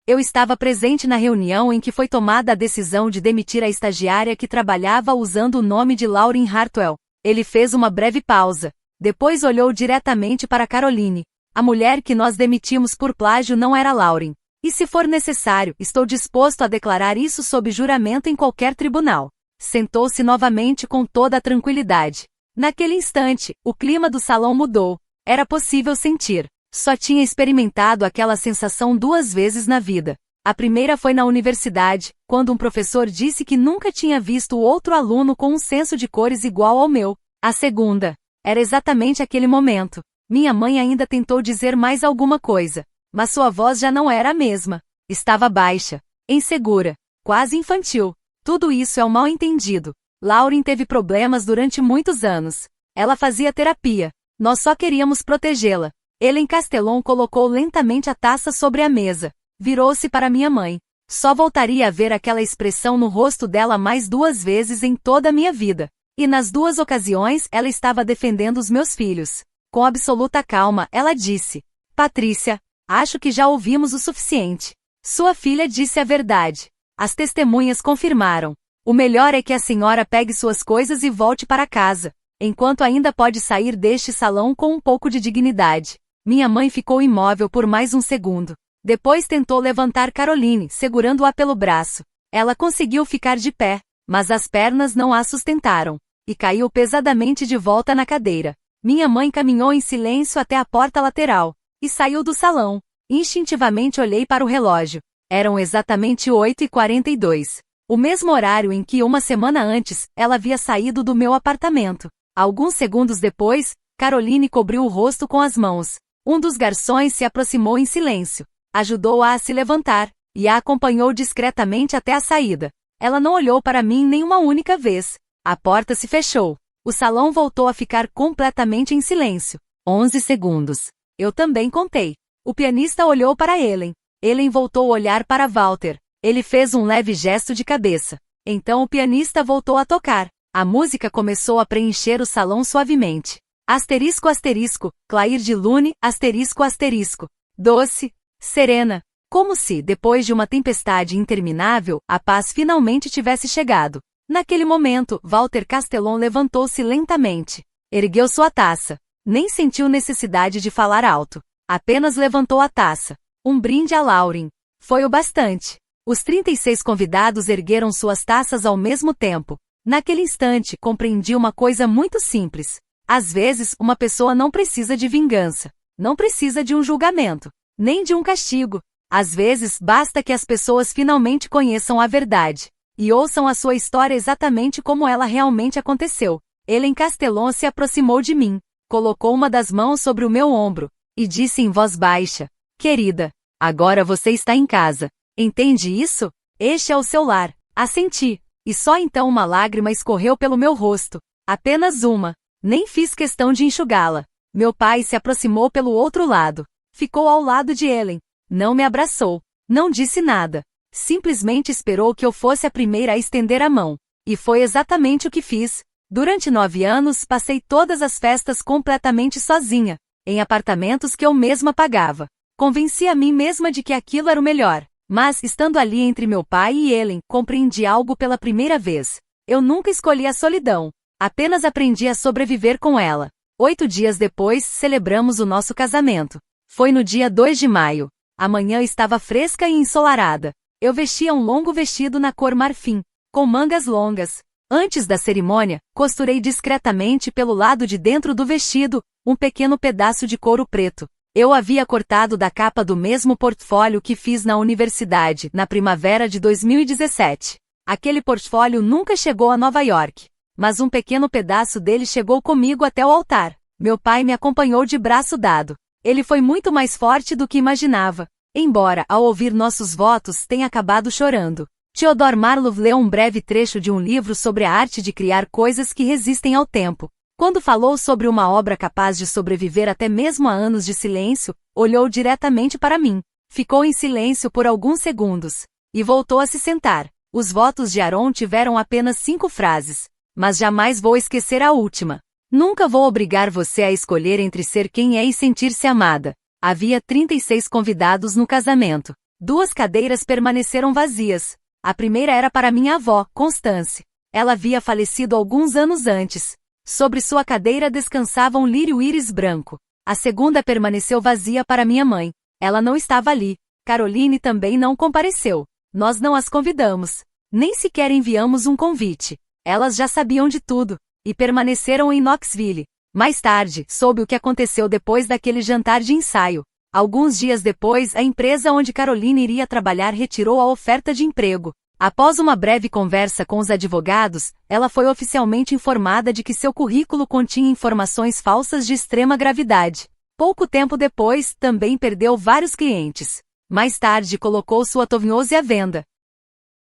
Eu estava presente na reunião em que foi tomada a decisão de demitir a estagiária que trabalhava usando o nome de Lauren Hartwell. Ele fez uma breve pausa. Depois olhou diretamente para Caroline. A mulher que nós demitimos por plágio não era Lauren. E se for necessário, estou disposto a declarar isso sob juramento em qualquer tribunal. Sentou-se novamente com toda a tranquilidade. Naquele instante, o clima do salão mudou. Era possível sentir. Só tinha experimentado aquela sensação 2 vezes na vida. A primeira foi na universidade, quando um professor disse que nunca tinha visto outro aluno com um senso de cores igual ao meu. A segunda era exatamente aquele momento. Minha mãe ainda tentou dizer mais alguma coisa, mas sua voz já não era a mesma. Estava baixa, insegura, quase infantil. Tudo isso é um mal-entendido. Lauren teve problemas durante muitos anos. Ela fazia terapia. Nós só queríamos protegê-la. Helen Castellon colocou lentamente a taça sobre a mesa. Virou-se para minha mãe. Só voltaria a ver aquela expressão no rosto dela mais 2 vezes em toda a minha vida. E nas 2 ocasiões ela estava defendendo os meus filhos. Com absoluta calma, ela disse: Patrícia, acho que já ouvimos o suficiente. Sua filha disse a verdade. As testemunhas confirmaram. O melhor é que a senhora pegue suas coisas e volte para casa, enquanto ainda pode sair deste salão com um pouco de dignidade. Minha mãe ficou imóvel por mais um segundo. Depois tentou levantar Caroline, segurando-a pelo braço. Ela conseguiu ficar de pé, mas as pernas não a sustentaram, e caiu pesadamente de volta na cadeira. Minha mãe caminhou em silêncio até a porta lateral, e saiu do salão. Instintivamente olhei para o relógio. Eram exatamente 8h42. O mesmo horário em que 1 semana antes, ela havia saído do meu apartamento. Alguns segundos depois, Caroline cobriu o rosto com as mãos. Um dos garçons se aproximou em silêncio. Ajudou-a a se levantar, e a acompanhou discretamente até a saída. Ela não olhou para mim nem uma única vez. A porta se fechou. O salão voltou a ficar completamente em silêncio. 11 segundos. Eu também contei. O pianista olhou para Helen. Helen voltou a olhar para Walter. Ele fez um leve gesto de cabeça. Então o pianista voltou a tocar. A música começou a preencher o salão suavemente. Asterisco asterisco, Clair de Lune, asterisco asterisco. Doce, serena. Como se, depois de uma tempestade interminável, a paz finalmente tivesse chegado. Naquele momento, Walter Castellon levantou-se lentamente. Ergueu sua taça. Nem sentiu necessidade de falar alto. Apenas levantou a taça. Um brinde a Lauren. Foi o bastante. Os 36 convidados ergueram suas taças ao mesmo tempo. Naquele instante, compreendi uma coisa muito simples. Às vezes, uma pessoa não precisa de vingança. Não precisa de um julgamento. Nem de um castigo. Às vezes, basta que as pessoas finalmente conheçam a verdade. E ouçam a sua história exatamente como ela realmente aconteceu. Helen Castellon se aproximou de mim. Colocou uma das mãos sobre o meu ombro. E disse em voz baixa: Querida, agora você está em casa. Entende isso? Este é o seu lar. Assenti. E só então uma lágrima escorreu pelo meu rosto. Apenas uma. Nem fiz questão de enxugá-la. Meu pai se aproximou pelo outro lado. Ficou ao lado de Helen. Não me abraçou. Não disse nada. Simplesmente esperou que eu fosse a primeira a estender a mão. E foi exatamente o que fiz. Durante 9 anos, passei todas as festas completamente sozinha, em apartamentos que eu mesma pagava. Convenci a mim mesma de que aquilo era o melhor. Mas, estando ali entre meu pai e Ellen, compreendi algo pela primeira vez. Eu nunca escolhi a solidão. Apenas aprendi a sobreviver com ela. 8 dias depois, celebramos o nosso casamento. Foi no dia 2 de maio. A manhã estava fresca e ensolarada. Eu vestia um longo vestido na cor marfim, com mangas longas. Antes da cerimônia, costurei discretamente pelo lado de dentro do vestido, um pequeno pedaço de couro preto. Eu havia cortado da capa do mesmo portfólio que fiz na universidade, na primavera de 2017. Aquele portfólio nunca chegou a Nova York, mas um pequeno pedaço dele chegou comigo até o altar. Meu pai me acompanhou de braço dado. Ele foi muito mais forte do que imaginava, embora, ao ouvir nossos votos, tenha acabado chorando. Theodore Marlowe leu um breve trecho de um livro sobre a arte de criar coisas que resistem ao tempo. Quando falou sobre uma obra capaz de sobreviver até mesmo a anos de silêncio, olhou diretamente para mim. Ficou em silêncio por alguns segundos. E voltou a se sentar. Os votos de Aaron tiveram apenas 5 frases. Mas jamais vou esquecer a última. Nunca vou obrigar você a escolher entre ser quem é e sentir-se amada. Havia 36 convidados no casamento. 2 cadeiras permaneceram vazias. A primeira era para minha avó, Constance. Ela havia falecido alguns anos antes. Sobre sua cadeira descansava um lírio-íris branco. A segunda permaneceu vazia para minha mãe. Ela não estava ali. Caroline também não compareceu. Nós não as convidamos. Nem sequer enviamos um convite. Elas já sabiam de tudo. E permaneceram em Knoxville. Mais tarde, soube o que aconteceu depois daquele jantar de ensaio. Alguns dias depois, a empresa onde Caroline iria trabalhar retirou a oferta de emprego. Após uma breve conversa com os advogados, ela foi oficialmente informada de que seu currículo continha informações falsas de extrema gravidade. Pouco tempo depois, também perdeu vários clientes. Mais tarde colocou sua tovnose à venda.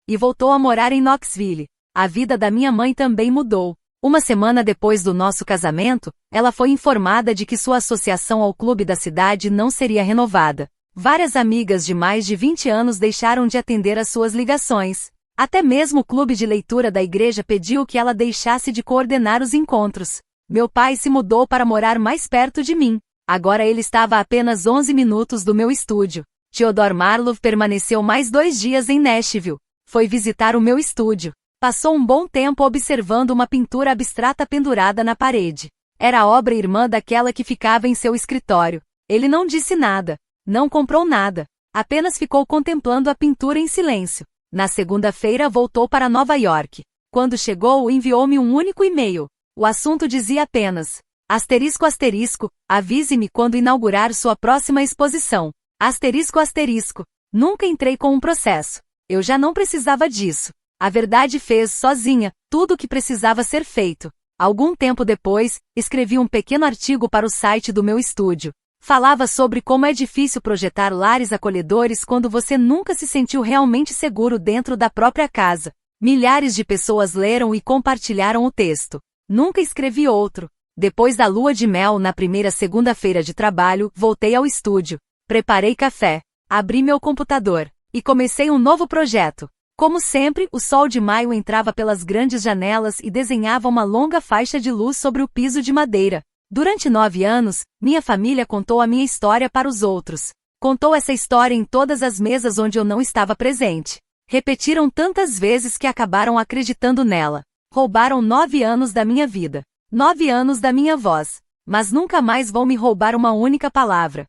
E voltou a morar em Knoxville. A vida da minha mãe também mudou. Uma semana depois do nosso casamento, ela foi informada de que sua associação ao clube da cidade não seria renovada. Várias amigas de mais de 20 anos deixaram de atender às suas ligações. Até mesmo o clube de leitura da igreja pediu que ela deixasse de coordenar os encontros. Meu pai se mudou para morar mais perto de mim. Agora ele estava a apenas 11 minutos do meu estúdio. Theodore Marlowe permaneceu mais 2 dias em Nashville. Foi visitar o meu estúdio. Passou um bom tempo observando uma pintura abstrata pendurada na parede. Era a obra irmã daquela que ficava em seu escritório. Ele não disse nada. Não comprou nada. Apenas ficou contemplando a pintura em silêncio. Na segunda-feira voltou para Nova York. Quando chegou, enviou-me um único e-mail. O assunto dizia apenas: asterisco asterisco, avise-me quando inaugurar sua próxima exposição. Asterisco asterisco. Nunca entrei com um processo. Eu já não precisava disso. A verdade fez sozinha tudo o que precisava ser feito. Algum tempo depois, escrevi um pequeno artigo para o site do meu estúdio. Falava sobre como é difícil projetar lares acolhedores quando você nunca se sentiu realmente seguro dentro da própria casa. Milhares de pessoas leram e compartilharam o texto. Nunca escrevi outro. Depois da lua de mel na primeira segunda-feira de trabalho, voltei ao estúdio. Preparei café. Abri meu computador. E comecei um novo projeto. Como sempre, o sol de maio entrava pelas grandes janelas e desenhava uma longa faixa de luz sobre o piso de madeira. Durante 9 anos, minha família contou a minha história para os outros. Contou essa história em todas as mesas onde eu não estava presente. Repetiram tantas vezes que acabaram acreditando nela. Roubaram 9 anos da minha vida. 9 anos da minha voz. Mas nunca mais vão me roubar uma única palavra.